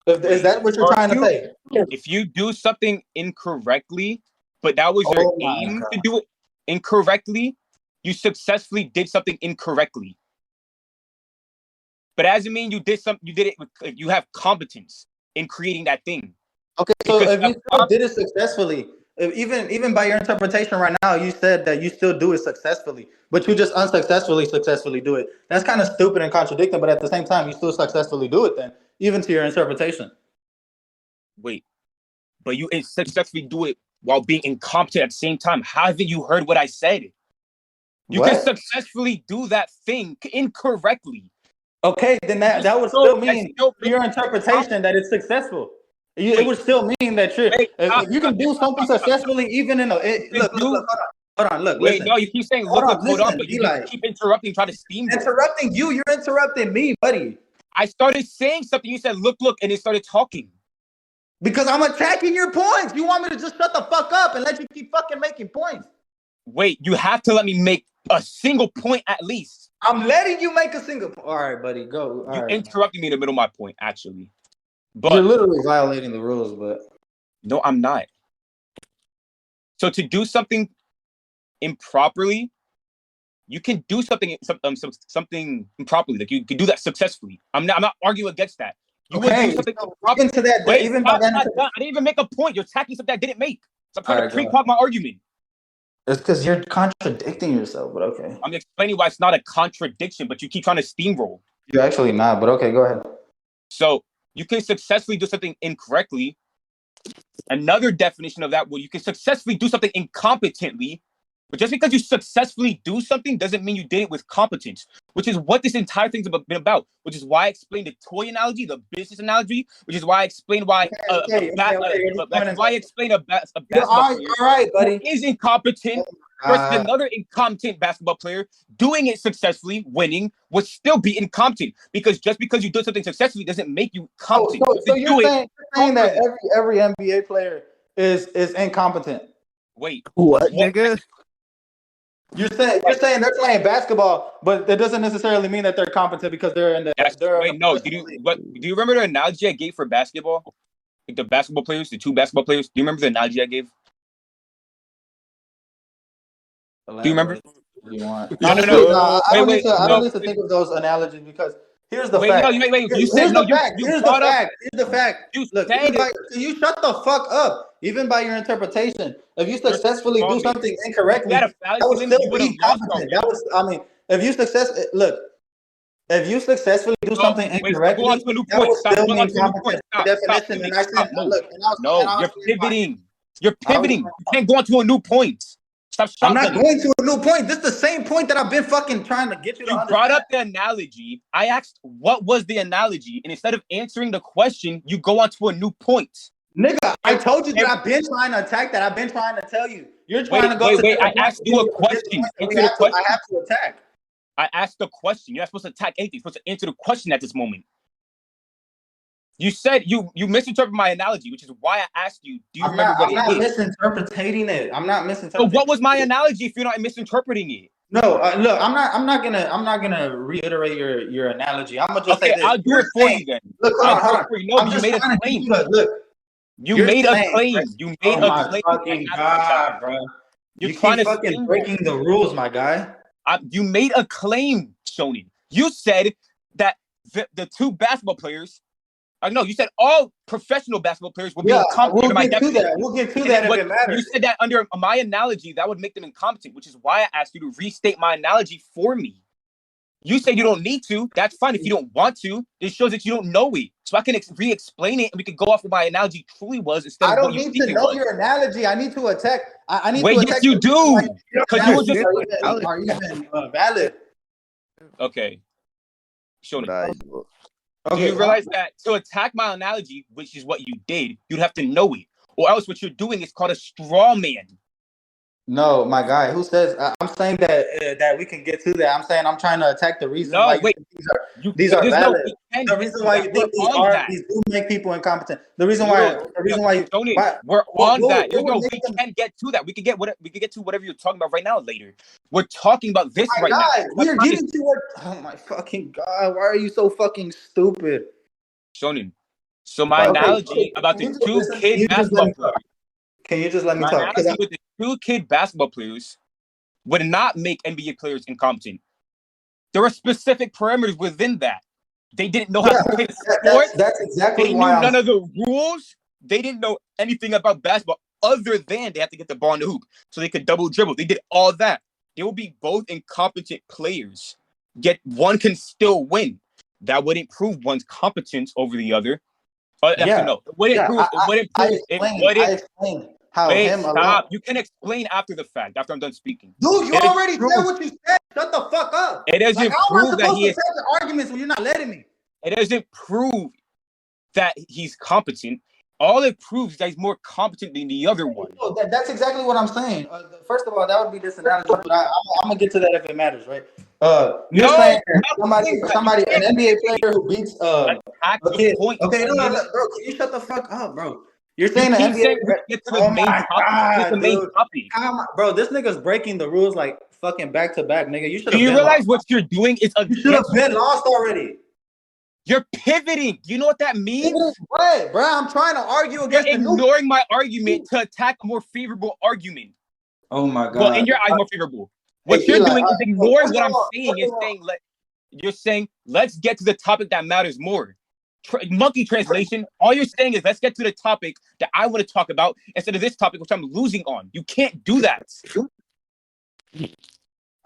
is that what you're trying to say? If you do something incorrectly, but that was your aim to do it incorrectly, you successfully did something incorrectly. But as doesn't mean you did it with, you have competence in creating that thing. Okay, so if you still did it successfully, even by your interpretation right now, you said that you still do it successfully, but you just successfully do it. That's kind of stupid and contradicting, but at the same time, you still successfully do it then, even to your interpretation. Wait, but you successfully do it while being incompetent at the same time. Haven't you heard what I said? You can successfully do that thing incorrectly. Okay, then that would still mean your interpretation that it's successful. It would still mean that if you can do something successfully, even in look, hold on, look, wait, listen. no, you keep saying hold on, but you keep interrupting, try to steam. Interrupting you, you're interrupting me, buddy. I started saying something, you said look, and it started talking. Because I'm attacking your points. You want me to just shut the fuck up and let you keep fucking making points? Wait, you have to let me make a single point at least. I'm letting you make a single point. All right, buddy, go. You interrupted me in the middle of my point, actually. But you're literally violating the rules, but no, I'm not. So to do something improperly, you can do something improperly. Like you can do that successfully. I'm not arguing against that. You would do something improperly. Into that, wait, even by that, I didn't even make a point. You're attacking something I didn't make. So I'm trying to pre-pop my argument. It's because you're contradicting yourself, but okay. I'm explaining why it's not a contradiction, but you keep trying to steamroll. You're actually not, but okay, go ahead. So you can successfully do something incorrectly. Another definition of that, well, you can successfully do something incompetently, but just because you successfully do something doesn't mean you did it with competence, which is what this entire thing's been about, which is why I explained the toy analogy, the business analogy, which is why I explained why I explained a basketball player buddy. Who is incompetent versus another incompetent basketball player doing it successfully, winning, would still be incompetent, because just because you do something successfully doesn't make you competent. So you're saying that every NBA player is incompetent. Wait, what nigga? You're saying they're playing basketball, but that doesn't necessarily mean that they're competent because they're in the. Wait, no. Do you remember the analogy I gave for basketball? Like the basketball players, the two basketball players. Do you remember the analogy I gave? Do you remember? No. I don't need to think of those analogies because here's the fact. You said no. Here's the fact. Look, you shut the fuck up. Even by your interpretation, if you successfully do something incorrectly, that would still be competent. If you successfully do something incorrectly, that would still mean competent. Definition. And I said, look, you're pivoting. You're pivoting. You can't go on to a new point. Stop. I'm not going to a new point. This is the same point that I've been fucking trying to get you to understand. You brought up the analogy. I asked what was the analogy, and instead of answering the question, you go on to a new point. Nigga, I told you that I've been trying to attack that. I've been trying to tell you. You're trying to go to I asked you a question. I have to attack. I asked the question. You're not supposed to attack anything. You're supposed to answer the question at this moment. You said you misinterpreted my analogy, which is why I asked you. Do you remember what it is? I'm not misinterpreting it. I'm not misinterpreting. So what was my analogy if you're not misinterpreting it? No, look, I'm not gonna reiterate your analogy. I'm gonna just say this. I'll do it for you then. Look, hold on. No, you made a claim. You made a claim. You made a claim. Fucking God, bro. You keep fucking breaking the rules, my guy. You made a claim, Shonen. You said that the two basketball players. No, you said all professional basketball players will be incompetent. We'll get to that if it matters. You said that under my analogy, that would make them incompetent, which is why I asked you to restate my analogy for me. You said you don't need to. That's fine if you don't want to. It shows that you don't know it. So I can re-explain it, and we can go off what my analogy truly was instead of what you think it was. I don't need to know your analogy. I need to attack. I need to attack. Yes, you do. Because you were just are even valid. Okay. Shonen. Okay, do you realize that to attack my analogy, which is what you did, you'd have to know it. Or else what you're doing is called a straw man. No, my guy. Who says? I'm saying that we can get to that. I'm saying I'm trying to attack the reason why No, you wait. think these are There's no. valid. We can The get reason to why that. you We're think on that. these do make people incompetent. The reason Yo, why you Shonen, why we're on that. what would Yo, make we them. can get to that. We can get to whatever you're talking about right now later. We're talking about this My right now. God, we are getting to what? Oh my fucking God! Why are you so fucking stupid? Shonen. So my But analogy about Can the you just two listen? Can kid you just let basketball me talk? players, Can you just let me my talk? Because analogy with the two kid basketball players would not make NBA players incompetent. There are specific parameters within that. They didn't know how yeah, to play the sport. that's exactly They why knew I'm. none of the rules. They didn't know anything about basketball other than they had to get the ball in the hoop so they could double dribble. They did all that. They will be both incompetent players, yet one can still win. That wouldn't prove one's competence over the other. Actually, Yeah, no, it wouldn't yeah. prove. It wouldn't prove. It I wouldn't. explained how Wait, him alone. stop. You can explain after the fact. After I'm done speaking, Dude, you it is already said proof. what you said. Shut the fuck up. It Like, doesn't how am I prove that supposed he to is. tell the arguments when you're not letting me? It doesn't prove that he's competent. All it proves is that he's more competent than the other one. No, that's exactly what I'm saying. First of all, that would be this analogy, but I'm gonna get to that if it matters, right? You're No, saying that you somebody, an can't NBA player who beats attack a the kid. point, Okay, no, Shonen. bro, can you shut the fuck up, bro? You're You saying the keep NBA. saying we can get to the Oh main my topic. Get the God, main dude. topic. Come on, bro. This nigga's breaking the rules like fucking back to back, nigga. You should Do have you been lost. realize what you're doing is You should have against been you? lost already. You're pivoting. Do you know what that means? What, bro? I'm trying to argue You're against the new. ignoring my argument to attack a more favorable argument. Oh my Well, in God. your eyes, more favorable. Hey, What you're Eli, doing is ignoring first what of I'm all, saying. You're saying let's get to the topic that matters more. Monkey translation. All you're saying is let's get to the topic that I want to talk about instead of this topic which I'm losing on. You can't do that.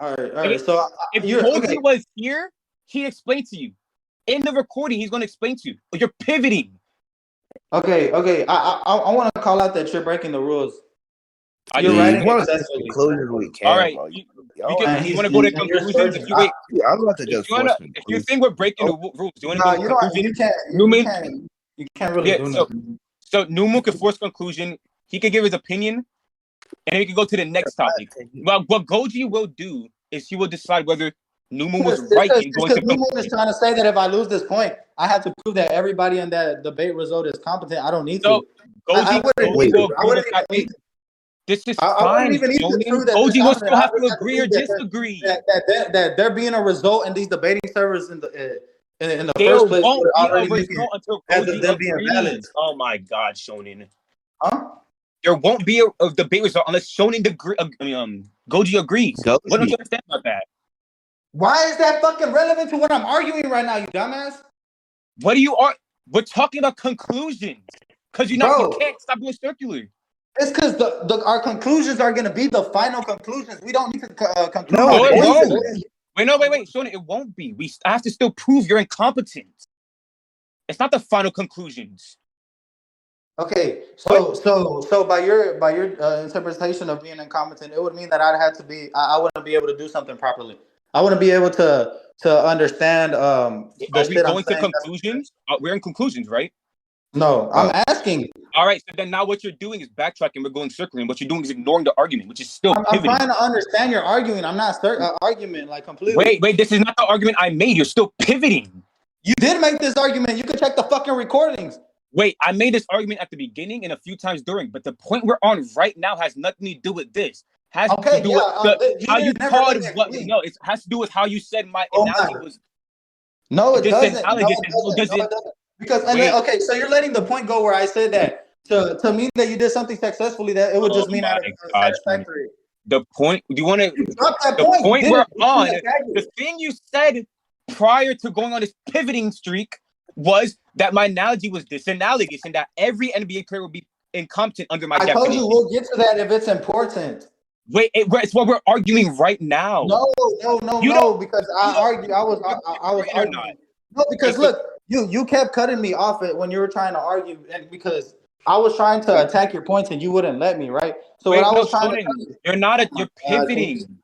all right. If, So if you're okay. Koji was here, he'd explain to you. In the recording, he's going to explain to you. You're pivoting. Okay. I want to call out that you're breaking the rules. You're yeah, writing you want to successfully. conclusions we All can, right. bro. You want to go to And you're conclusions? searching. I'm about to just force If you conclusions. think we're breaking the rules, do you want to Nah, go to you don't. conclusion? You can't really Yeah. do nothing. So Numu could force conclusion. He could give his opinion, and then we can go to the next topic. Well, what Goji will do is he will decide whether Numu was right in going Because to Blue Moon is conclusion. trying to say that if I lose this point, I have to prove that everybody in that debate result is competent. I don't need So to. I wouldn't need to. I agree wouldn't with that. even need to. This is I wouldn't fine, even need to Shonen. prove that they're Goji will competent. still I have to just have to agree or prove disagree. that there being a result in these debating servers in the There first place would won't be a already make it result until as Goji them being valid. agrees. Oh my God, Shonen. Huh? There won't be a debate result unless Shonen Goji agrees. Go. What don't you understand about that? Why is that fucking relevant to what I'm arguing right now, you dumbass? What do you are? We're talking about conclusions because you Bro, can't stop being circular. it's because our conclusions are gonna be the final conclusions. We don't need to conclude No, on No, it it voices. won't. Wait, Shonen, it won't be. I have to still prove you're incompetent. It's not the final conclusions. Okay, What? so by your interpretation of being incompetent, it would mean that I'd have to be I wouldn't be able to do something properly. I wouldn't be able to understand the Are we shit I'm going to saying. conclusions? We're in conclusions, right? No, I'm asking. All right. So then now what you're doing is backtracking. We're going circling. What you're doing is ignoring the argument, which is still I'm pivoting. trying to understand your argument. I'm not argument like completely. Wait. This is not the argument I made. You're still pivoting. You did make this argument. You can check the fucking recordings. Wait, I made this argument at the beginning and a few times during, but the point we're on right now has nothing to do with this. Has to do with how you called what? No, it has to do with how you said my analogy was. No, it doesn't. No, Disanalogous. it doesn't. Because okay, so you're letting the point go where I said that to mean that you did something successfully, that it would just mean out of satisfactory. The point. Do you want to? The point we're on. The thing you said prior to going on this pivoting streak was that my analogy was disanalogous and that every NBA player would be incompetent under my definition. I told you we'll get to that if it's important. Wait, it's what we're arguing right now. No, because I argued. I was arguing. No, because look, you kept cutting me off it when you were trying to argue, and because I was trying to attack your points and you wouldn't let me, right? So what I was trying to you're pivoting.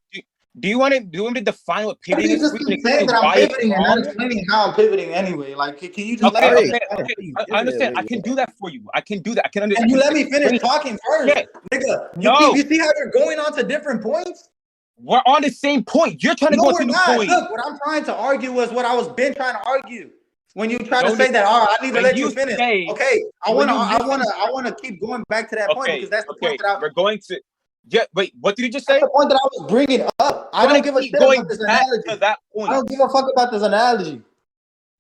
Do you want to define what Why do pivoting you is just for you and keep saying explain that I'm why it's pivoting and not wrong? explaining how I'm pivoting anyway? Like, can you just let Okay, me Alright, finish? I understand. I can do that for you. I can do that. And I you can let me finish explain. talking first, Yeah. nigga. You No, see how you're going on to different points? we're on the same point. You're trying to No, go we're to a new not. point. Look, what I'm trying to argue was what I was been trying to argue. When you try to Don't say that, all right, I need to when let you you finish. say Okay, when you listen. I wanna keep going back to that point because Okay, that's the point okay, that I. we're going to. Yeah, wait. What did you just That's say? the point that I was bringing up. I You're don't gonna give a keep shit about going this back to analogy. that I point. don't give a fuck about this analogy.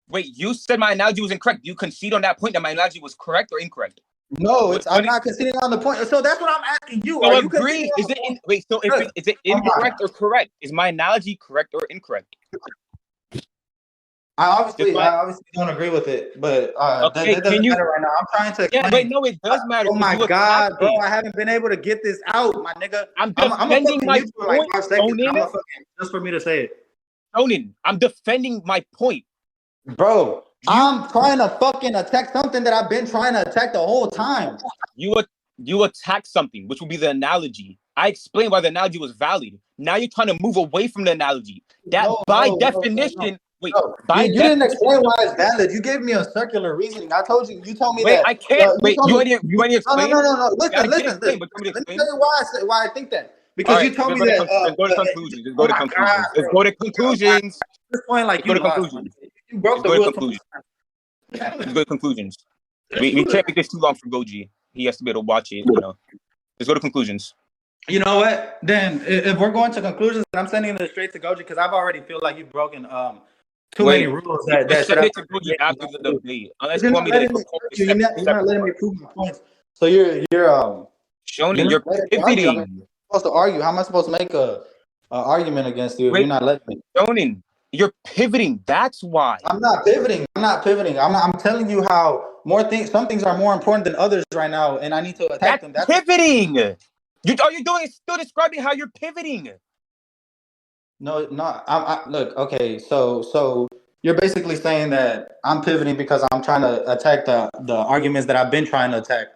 Wait, you said my analogy was incorrect. You concede on that point that my analogy was correct or incorrect? No, What, I'm what not conceding on the point. So that's what I'm asking you. Are so you conceding agree? on Is the it point? in? Wait, so if Look, is it oh my incorrect God. or correct? Is my analogy correct or incorrect? I Just obviously, my I obviously don't agree with it, but okay. that Can doesn't you? matter right now. I'm trying to Yeah, wait. explain. No, it does matter Oh because my you attacked God, bro, it. I haven't been able to get this out, my nigga. I'm I'm a defending fucking my mute for like point, 5 seconds. Shonen. I'm a fucking just for me to say it, Shonen, I'm defending my point. bro. You I'm trying to fucking attack something that I've been trying to attack the whole time. you you attack something, which would be the analogy. I explained why the analogy was valid. Now you're trying to move away from the analogy. That No, by no, no, no, no. definition, wait, No, by you didn't definition, explain why it's valid. You gave me a circular reasoning. I told you. You told me wait, that. I can't You wait. told me. You want to No, no, explain? no, no, no. Yeah, I Listen, did listen, explain, listen. but you want me to Let me tell explain? you why I think that. All Because you right, told let's me go to that. let's go to conclusions. Let's Oh go to my God, conclusions. Let's bro. go to conclusions. At this point, like Let's go you to lost, man. conclusions. You broke Let's the go to rules too conclusions. much Let's time. go to conclusions. We can't make this too long for Goji. He has to be able to watch it. Let's go to conclusions. You know what? Then if we're going to conclusions, then I'm sending it straight to Goji because I've already feel like you've broken too many Wait, rules you can that should send have it to been Goji made. after the debate, unless You're you want not me to letting me. incorporate it You're not separate letting me parts. prove my points. So you're Shonen, not you're letting me argue. I mean, pivoting. I'm supposed to argue. How am I supposed to make a argument against you if you're Wait, not letting me? Shonen, you're pivoting. That's why. I'm not pivoting. I'm not pivoting. I'm telling you how more things. Some things are more important than others right now, and I need to attack That's them. That's pivoting. All you're doing is still describing how you're pivoting. no, no. Look. Okay, so you're basically saying that I'm pivoting because I'm trying to attack the arguments that I've been trying to attack,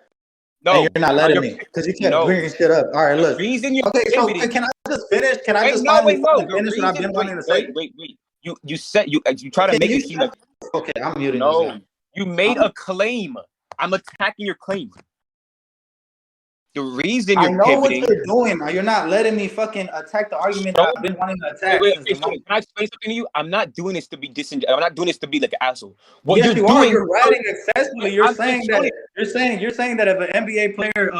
and you're No, not how letting you're me because you kept no. bringing shit up. All right, The look. reason you're Okay, so pivoting. can I just finish? Can I Wait, just no, wait, no. finally The finish what I've reason. been wanting to say? Wait. You said you try to Can make you it seem like Okay, I'm muting this no. guy. You made a claim. I'm attacking your claim. The reason I you're know what pivoting. you're doing. You're not letting me fucking attack the argument that I've been wanting to attack since the Can moment. I explain something to you? I'm not doing this to be disingenuous. I'm not doing this to be like an asshole. What Yes, you're you are. doing, You're writing successfully. You're I'm saying showing that it if an NBA player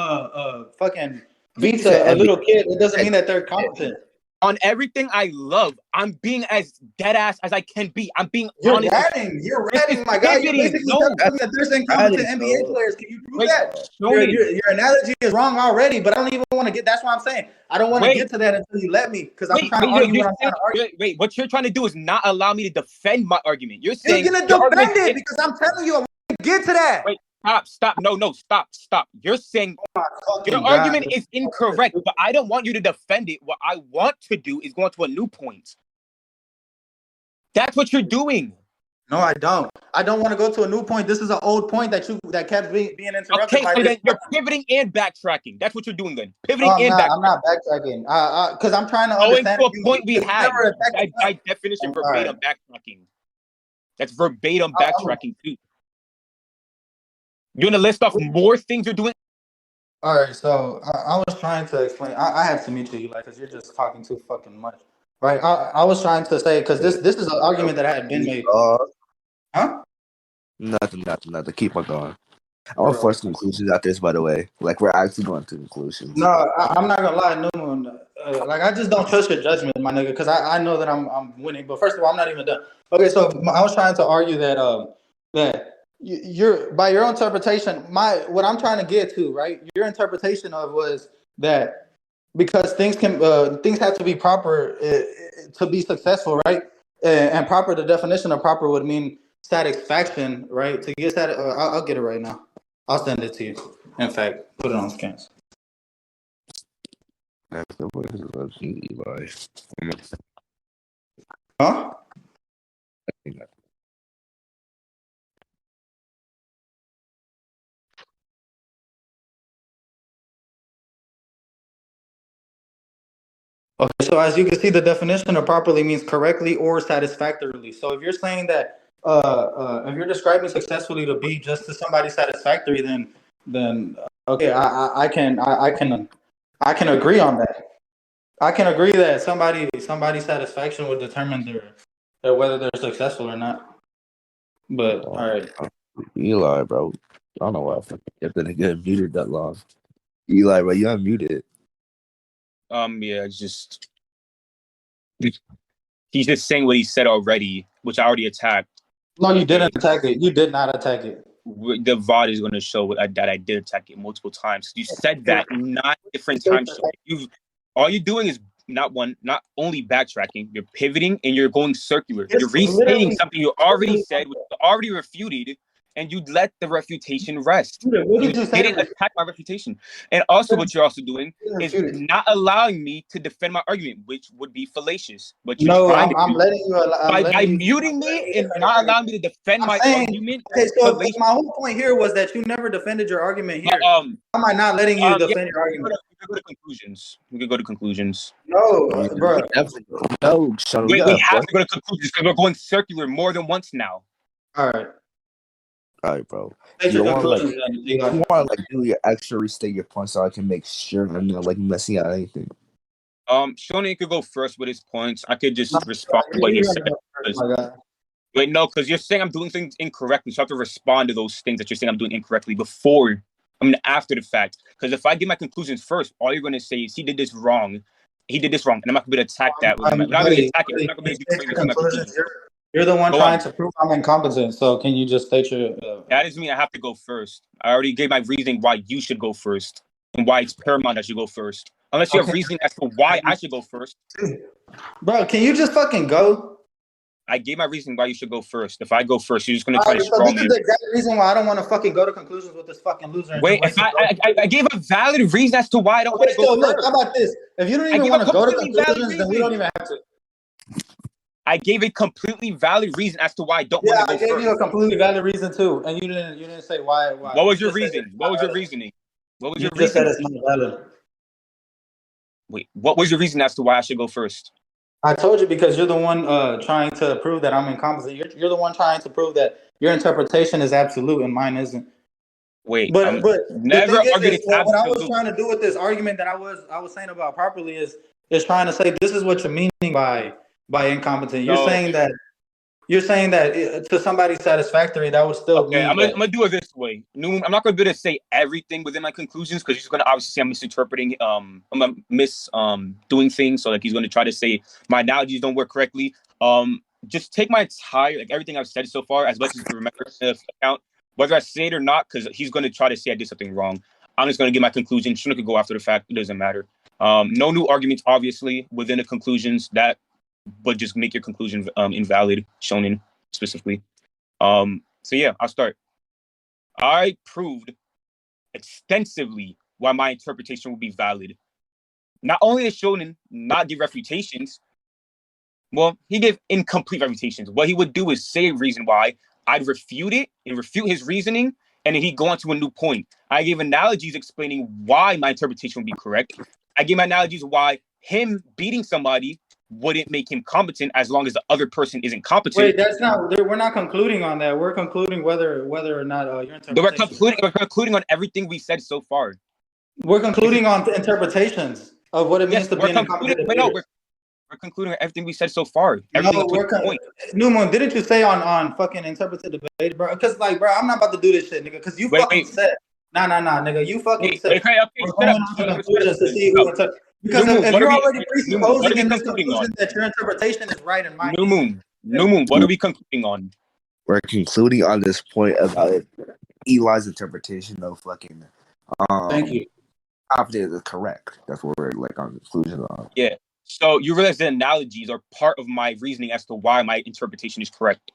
fucking He beats said a NBA. little kid, it doesn't mean that they're competent. on everything I love. I'm being as dead ass as I can be. I'm being You're honest with ratting. You're you. This is ratting, my guy. You're pivoting. basically No, telling me that there's incompetent Ratting, NBA bro. players. Can you prove wait, that? Shonen. Your analogy is wrong already, but I don't even want to get. That's what I'm saying. I don't want to Wait, get to that until you let me, because I'm trying to no, argue what I'm trying to argue. what you're trying to do is not allow me to defend my argument. You're You're saying gonna your argument defend it is because I'm telling you I want to get to that. wait, stop. No, stop. You're saying Oh my your fucking god. argument is incorrect, but I don't want you to defend it. What I want to do is go on to a new point. That's what you're doing. No, I don't. I don't want to go to a new point. This is an old point that kept being interrupted Okay, by so this. then you're pivoting and backtracking. That's what you're doing then. Pivoting No, and I'm backtracking. not backtracking. Because I'm trying to Going understand to if a point we you had. never attacked the point. By definition, All right. verbatim backtracking. That's verbatim backtracking too. You're gonna list off more things you're doing. All right, so I was trying to explain. I have to meet you, like, because you're just talking too fucking much, right? I was trying to say because this is an argument that had been made, huh? Nothing. Keep on going. I want to Bro. force conclusions out this, by the way. Like, we're actually going to conclusions. No, I'm not gonna lie, no, like I just don't trust your judgment, my nigga, because I know that I'm winning. But first of all, I'm not even done. Okay, so I was trying to argue that that you're by your interpretation, what I'm trying to get to, right? Your interpretation of was that because things have to be proper to be successful, right? And proper, the definition of proper would mean satisfaction, right? To get I'll get it right now. I'll send it to you. In fact, put it on scans. That's the voice of Eli. Huh? Okay, so as you can see, the definition of properly means correctly or satisfactorily. So if you're saying that, if you're describing successfully to be just to somebody satisfactory, then okay, I can agree on that. I can agree that somebody's satisfaction would determine their whether they're successful or not. But all right, Eli, bro. I don't know why I fucking kept it get muted that long. Eli, bro, you unmuted. Yeah, it's just he's just saying what he said already, which I already attacked. no, you didn't attack it. You did not attack it. The VOD is going to show that I did attack it multiple times. You said that 9 different times. All you're doing is not only backtracking, you're pivoting and you're going circular. It's You're restating something you already said, which you already refuted, and you let the refutation rest. What did you say? Didn't attack my refutation. And also what you're also doing is not allowing me to defend my argument, which would be fallacious. But you're trying I'm letting you. by muting me and not allowing me to defend my argument. Okay, so my whole point here was that you never defended your argument here. How am I not letting you defend your argument? We can go to conclusions. We can go to conclusions. No, bro. No, we have to go to conclusions because we're going circular more than once now. All right, bro. You want to like do your extra restate your points so I can make sure I'm not like messing out anything. Shonen could go first with his points. I could just respond to what he said. Wait, no, because you're saying I'm doing things incorrectly, so I have to respond to those things that you're saying I'm doing incorrectly after the fact. Because if I give my conclusions first, all you're going to say is he did this wrong. He did this wrong, and I'm not going to be able to attack that. I'm not going to attack it. I'm not going to be able to You're the one trying to prove I'm incompetent, so can you just state your... That doesn't mean I have to go first. I already gave my reasoning why you should go first, and why it's paramount that you go first. Unless you have reasoning as to why I should go first. Bro, can you just fucking go? I gave my reason why you should go first. If I go first, you're just going to try to straw me. This is the exact reason why I don't want to fucking go to conclusions with this fucking loser. Wait, if I gave a valid reason as to why I don't want to go first. Look, how about this? If you don't even want to go to conclusions, then we don't even have to. I gave a completely valid reason as to why I don't want to go first. Yeah, I gave you a completely valid reason too, and you didn't say why. What was your reason? What was your reasoning? What was your reason? You just said it's not valid. Wait, what was your reason as to why I should go first? I told you because you're the one trying to prove that I'm incompetent. You're the one trying to prove that your interpretation is absolute and mine isn't. Wait, but never argued it's absolute. What I was trying to do with this argument that I was saying about properly is trying to say this is what you're meaning by incompetent. You're saying that to somebody's satisfactory, that would still mean. I'm gonna do it this way. I'm not gonna be able to say everything within my conclusions because he's gonna obviously say I'm misinterpreting. I'm doing things. So like he's gonna try to say my analogies don't work correctly. Just take my entire everything I've said so far as much as you can remember to account, whether I say it or not, because he's gonna try to say I did something wrong. I'm just gonna give my conclusion. Shouldn't could go after the fact. It doesn't matter. No new arguments, obviously, within the conclusions but just make your conclusion invalid, Shonen specifically. So yeah, I'll start. I proved extensively why my interpretation would be valid. Not only did Shonen not give refutations, well, he gave incomplete refutations. What he would do is say a reason why, I'd refute it and refute his reasoning, and then he'd go on to a new point. I gave analogies explaining why my interpretation would be correct. I gave my analogies why him beating somebody wouldn't make him competent as long as the other person isn't competent. Wait, we're not concluding on that. We're concluding whether or not your interpretation. We're concluding on everything we said so far. We're concluding on interpretations of what it means to be an incompetent. We're concluding on everything we said so far. New Moon, didn't you say on fucking interpretive debate, bro? Because like, bro, I'm not about to do this shit, nigga. Because you fucking said, nah, nigga. You fucking said. Because if you're already presupposing in this conclusion that your interpretation is right and mine. New Moon, what are we concluding on? We're concluding on this point about Eli's interpretation of fucking. Thank you. Confident is correct. That's what we're like on conclusion on. Yeah. So you realize the analogies are part of my reasoning as to why my interpretation is correct.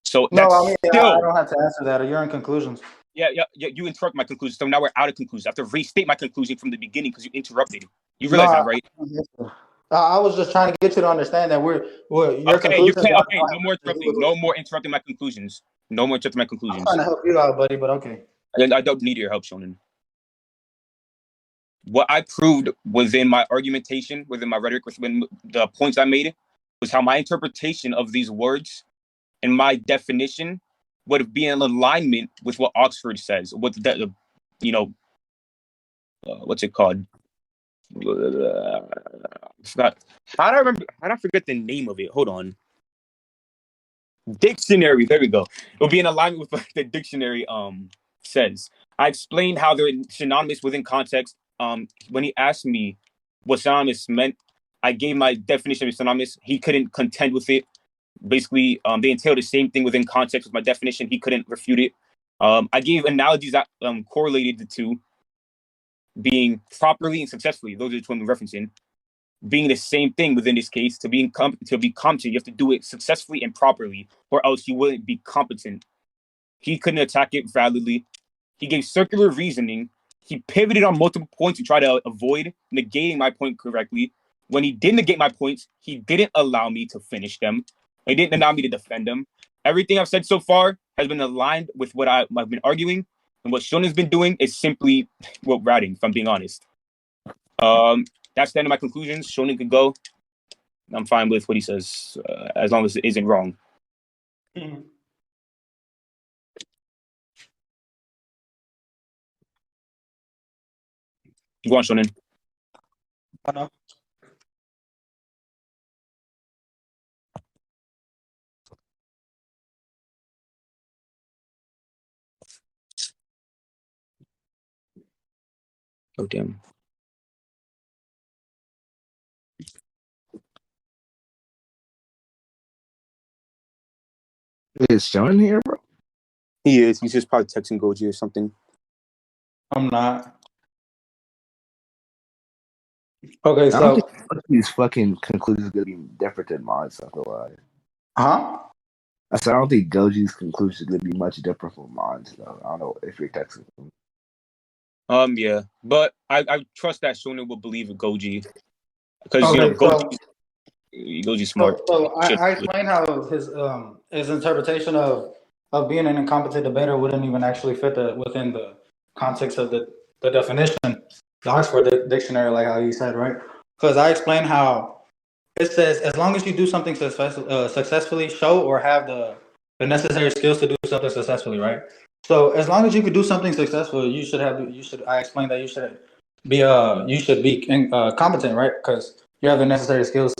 So no, I don't have to answer that. You're in conclusions. Yeah. You interrupt my conclusion. So now we're out of conclusion. I have to restate my conclusion from the beginning because you interrupted. You realize that, right? I was just trying to get you to understand that we're your conclusions. No more interrupting my conclusions. No more interrupting my conclusions. I'm trying to help you out, buddy, but okay. I don't need your help, Shonen. what I proved within my argumentation, within my rhetoric, within the points I made, was how my interpretation of these words and my definition would be in alignment with what Oxford says. What the, what's it called? I forgot. How do I remember? How do I forget the name of it? Hold on. Dictionary. There we go. It will be in alignment with what the dictionary says. I explained how they're synonymous within context. When he asked me what synonymous meant, I gave my definition of synonymous. He couldn't contend with it. Basically, they entail the same thing within context with my definition. He couldn't refute it. I gave analogies that correlated the two, being properly and successfully. Those are the two I'm referencing. Being the same thing within this case. To be competent, you have to do it successfully and properly, or else you wouldn't be competent. He couldn't attack it validly. He gave circular reasoning. He pivoted on multiple points to try to avoid negating my point correctly. When he did negate my points, he didn't allow me to finish them. He didn't allow me to defend them. Everything I've said so far has been aligned with what I've been arguing, and what Shonen's been doing is simply writing, if I'm being honest. That's the end of my conclusions. Shonen could go. I'm fine with what he says, as long as it isn't wrong. Mm-hmm. Go on, Shonen. I know. Oh, damn. Is Shonen here, bro? He is. He's just probably texting Goji or something. I'm not. Okay, I don't so think these fucking conclusions gonna be different than mine. So I lie. huh? I said I don't think Goji's conclusion is gonna be much different from mine. So I don't know if you're texting him. Yeah, but I trust that Shonen will believe in Goji because Okay, Goji's smart. so I explained how his interpretation of being an incompetent debater wouldn't even actually fit within the context of the definition, the Oxford dictionary, like how you said, right? Because I explained how it says as long as you do something successfully, show or have the necessary skills to do something successfully, right? So as long as you could do something successful, I explained that you should be competent, right? Because you have the necessary skills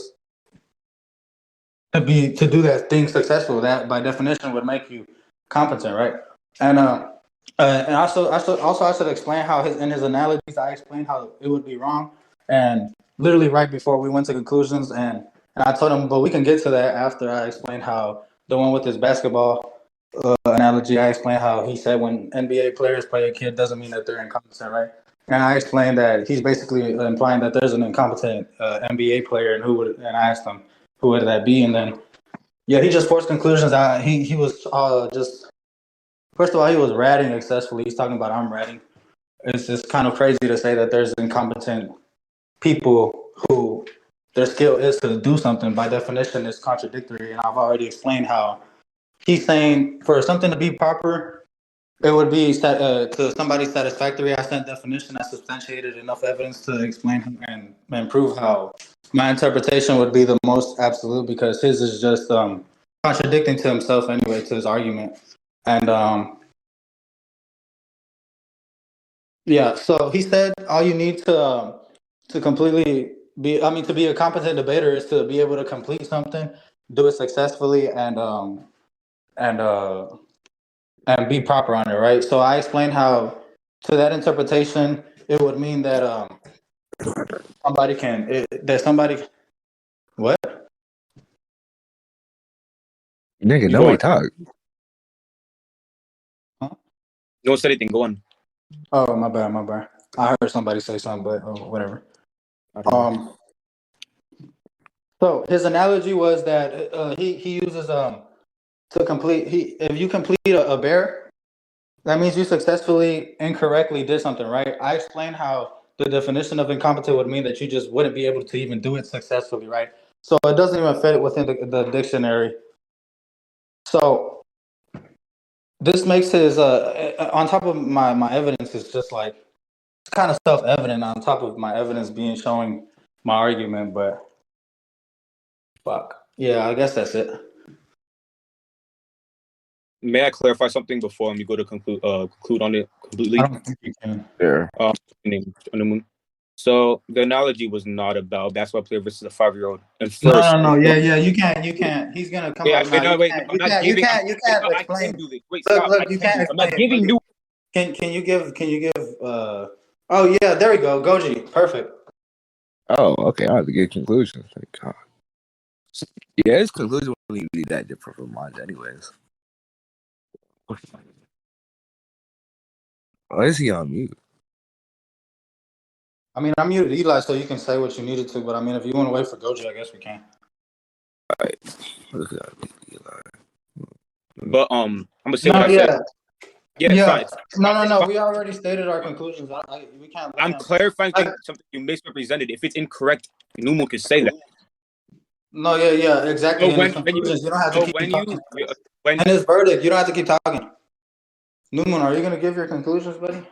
to do that thing successful. That by definition would make you competent, right? And I should explain how in his analogies I explained how it would be wrong, and literally right before we went to conclusions, and I told him, but we can get to that after I explained how the one with his basketball analogy. I explained how he said when NBA players play a kid doesn't mean that they're incompetent, right? And I explained that he's basically implying that there's an incompetent NBA player, and I asked him who would that be, and then yeah, he just forced conclusions. He was just first of all he was ratting excessively. He's talking about I'm ratting. It's just kind of crazy to say that there's incompetent people who their skill is to do something. By definition, it's contradictory, and I've already explained how he's saying for something to be proper, it would be to somebody's satisfactory. I sent definition that substantiated enough evidence to explain and prove how my interpretation would be the most absolute because his is just contradicting to himself anyway to his argument. And yeah, so he said all you need to completely to be a competent debater is to be able to complete something, do it successfully, and be proper on it, right? So I explained how to that interpretation it would mean that somebody what? Nigga, You go nobody on. talk. Huh? No one said anything. Go on. Oh, my bad. I heard somebody say something, but whatever. I don't know. So his analogy was that he uses to complete if you complete a bear, that means you successfully incorrectly did something, right? I explained how the definition of incompetent would mean that you just wouldn't be able to even do it successfully, right? So it doesn't even fit within the dictionary. So this makes his on top of my evidence is just like it's kind of self-evident on top of my evidence being showing my argument, but fuck. Yeah, I guess that's it. May I clarify something before we go to conclude on it completely? I don't think you can. Sure. So the analogy was not about basketball player versus a 5-year-old. And No, first, Yeah, you can't. He's gonna come yeah, up now. no, You wait, can't. I'm not You giving. can't I explain. can do this. Wait, Look, stop. I you can can't do. I'm not explain. giving new. Can you give? Oh yeah, there we go. Goji, perfect. Oh, okay. I have to get conclusions. Thank God. Yeah, his conclusion wasn't really that different from mine, anyways. Why is he on mute? I mean, I muted Eli so you can say what you needed to, but I mean, if you want to wait for Goji, I guess we can. All right. Look at Eli. But I'm gonna say what I said. Yeah, it's fine. No. We already stated our conclusions. We can't. I'm clarifying something you misrepresented. If it's incorrect, Numo can say that. No, exactly. So In his conclusions, you don't have to keep talking. when In his verdict, you don't have to keep talking. Newman, are you gonna give your conclusions, buddy?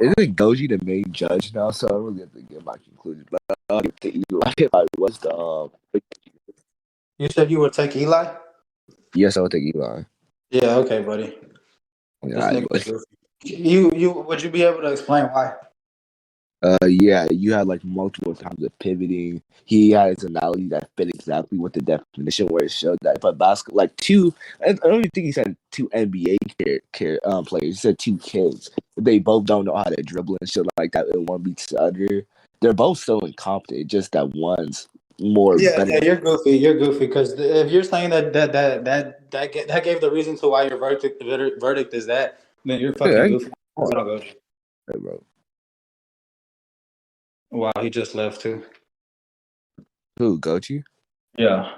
Isn't Goji the main judge now? So I really have to give my conclusion. But I'll give to Eli. What's the You said you would take Eli? Yes, I would take Eli. Yeah, okay, buddy. Yeah, you would you be able to explain why? Yeah, you had like multiple times of pivoting. He had his analogy that fit exactly with the definition where it showed that if a basket, like two, I don't even think he said two NBA players. He said two kids. They both don't know how to dribble and shit like that, and one beats the other. They're both so incompetent. Just that one's more better. Yeah, you're goofy. You're goofy because if you're saying that gave the reason to why your verdict is that, then you're fucking goofy. Hey, bro. Wow, he just left too. Who, Gochi? Yeah.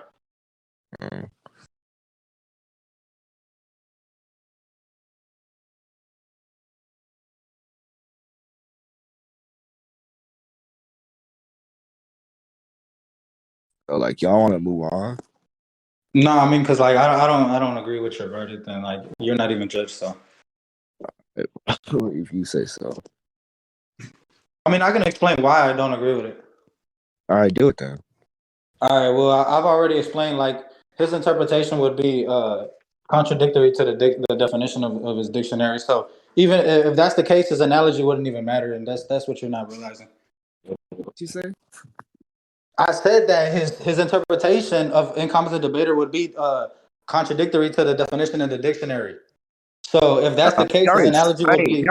So, like, y'all want to move on? No, I mean, because like I don't agree with your verdict, and like you're not even judged, so. If you say so. I mean, I can explain why I don't agree with it. All right, do it then. All right. Well, I've already explained. Like his interpretation would be contradictory to the definition of his dictionary. So even if that's the case, his analogy wouldn't even matter, and that's what you're not realizing. What you say? I said that his interpretation of incompetent debater would be contradictory to the definition in the dictionary. So if that's the case, his analogy would be.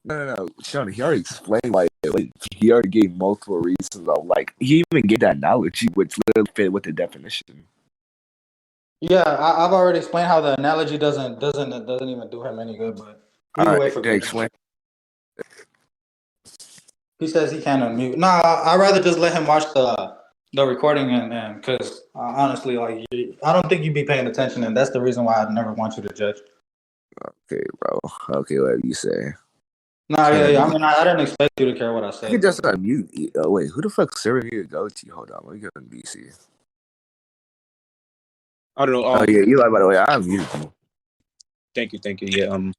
No. Sean, he already explained why. Like, he already gave multiple reasons. Of, like, he even gave that analogy, which literally fit with the definition. Yeah, I've already explained how the analogy doesn't even do him any good. But we can wait for explain. He says he can't unmute. Nah, I'd rather just let him watch the recording and because honestly, like I don't think you'd be paying attention, and that's the reason why I never want you to judge. Okay, bro. Okay, whatever you say. Nah, yeah. I mean, I didn't expect you to care what I said. You can just unmute. Wait, who the fuck server here go to? Hold on, let me go to BC. I don't know. Oh yeah, Eli. By the way, I unmuted you. Thank you. Yeah.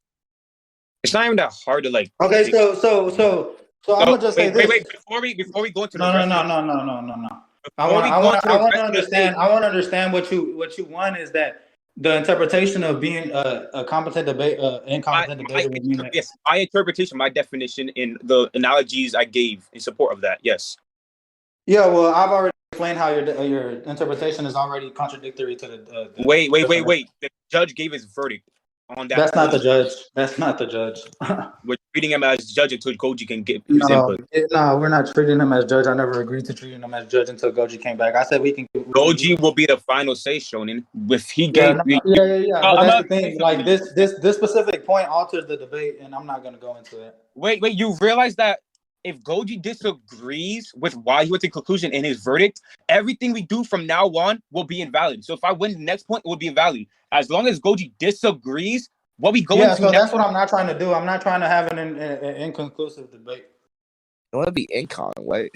It's not even that hard to like. Okay, so I'm gonna just say this. Wait. Before we go into no. I want to understand. I want to understand what you want is that the interpretation of being a competent debate, incompetent debater. Yes, my interpretation, my definition in the analogies I gave in support of that. Yes. Yeah, well, I've already explained how your interpretation is already contradictory to the Wait. The judge gave his verdict on that. That's not the judge. That's not the judge. We're treating him as judge until Koji can give his input. No, we're not treating him as judge. I never agreed to treating him as judge until Goji came back. I said we can. Goji will be the final say, Shonen. If he gave, But that's the thing. Like this specific point alters the debate, and I'm not gonna go into it. Wait. You realize that if Goji disagrees with why he went to conclusion in his verdict, everything we do from now on will be invalid. So if I win the next point, it will be invalid. As long as Goji disagrees, what we go into. So that's what I'm not trying to do. I'm not trying to have an inconclusive debate. I want to be incon. Wait.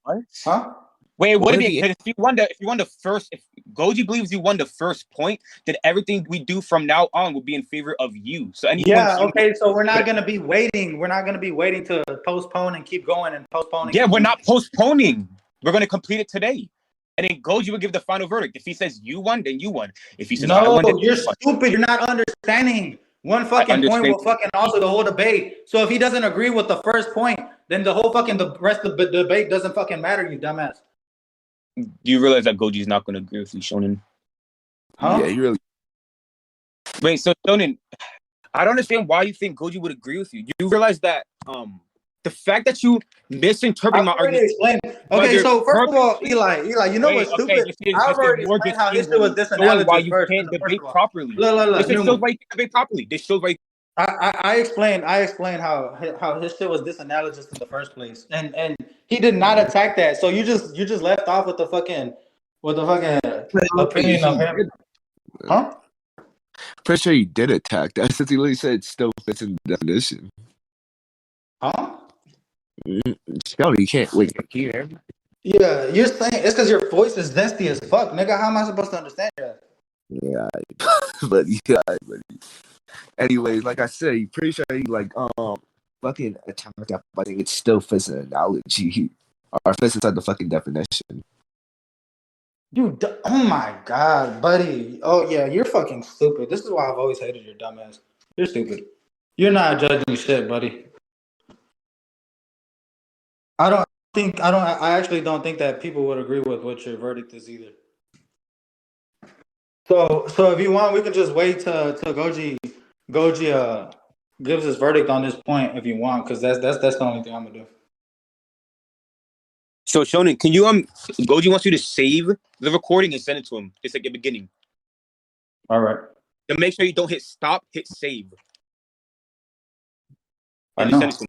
What? Huh? Wait, what if you won the first? If Goji believes you won the first point, then everything we do from now on will be in favor of you. So any points Yeah, you okay, so we're not gonna be waiting. We're not gonna be waiting to postpone and keep going and postpone and yeah, keep we're going. not postponing. We're gonna complete it today. And then Goji will give the final verdict. If he says you won, then you won. If he says I No, won, then you're I won. stupid. You're not understanding. One I fucking point understand. will fucking alter the whole debate. So if he doesn't agree with the first point, then the whole fucking the rest of the debate doesn't fucking matter, you dumbass. Do you realize that Goji's not gonna agree with you, Shonen? Huh? Yeah, he really. Wait, so Shonen, I don't understand why you think Goji would agree with you. You realize that the fact that you misinterpreted I've my already argument, explained. but Okay, you're so first of all, purposely Eli, you know wait, what's okay, stupid? I've this is already more explained how his shit was disable showing why disanalogous you first. can't First debate of all, properly. look, This shows Newman. why you can't debate properly. This shows why I explained how his shit was disanalogous in the first place, and he did not attack that. So you just left off with the fucking opinion of him, huh? Pretty sure he did attack that since he literally said it still fits in the definition. Huh? No, you can't. Wait, can you hear me? Yeah, you're saying it's because your voice is zesty as fuck, nigga. How am I supposed to understand that? Yeah, but yeah, but anyways, like I said, he pretty sure he like fucking attacked that, but I think it still fits an analogy or fits inside the fucking definition. Dude, oh my god, buddy. Oh yeah, you're fucking stupid. This is why I've always hated your dumbass. You're stupid. You're not judging shit, buddy. I actually don't think that people would agree with what your verdict is either. So if you want, we can just wait till Goji gives his verdict on this point if you want, because that's the only thing I'm gonna do. So Shonen, can you Goji wants you to save the recording and send it to him. It's like the beginning. All right. And make sure you don't hit stop, hit save. I And know. send it to him.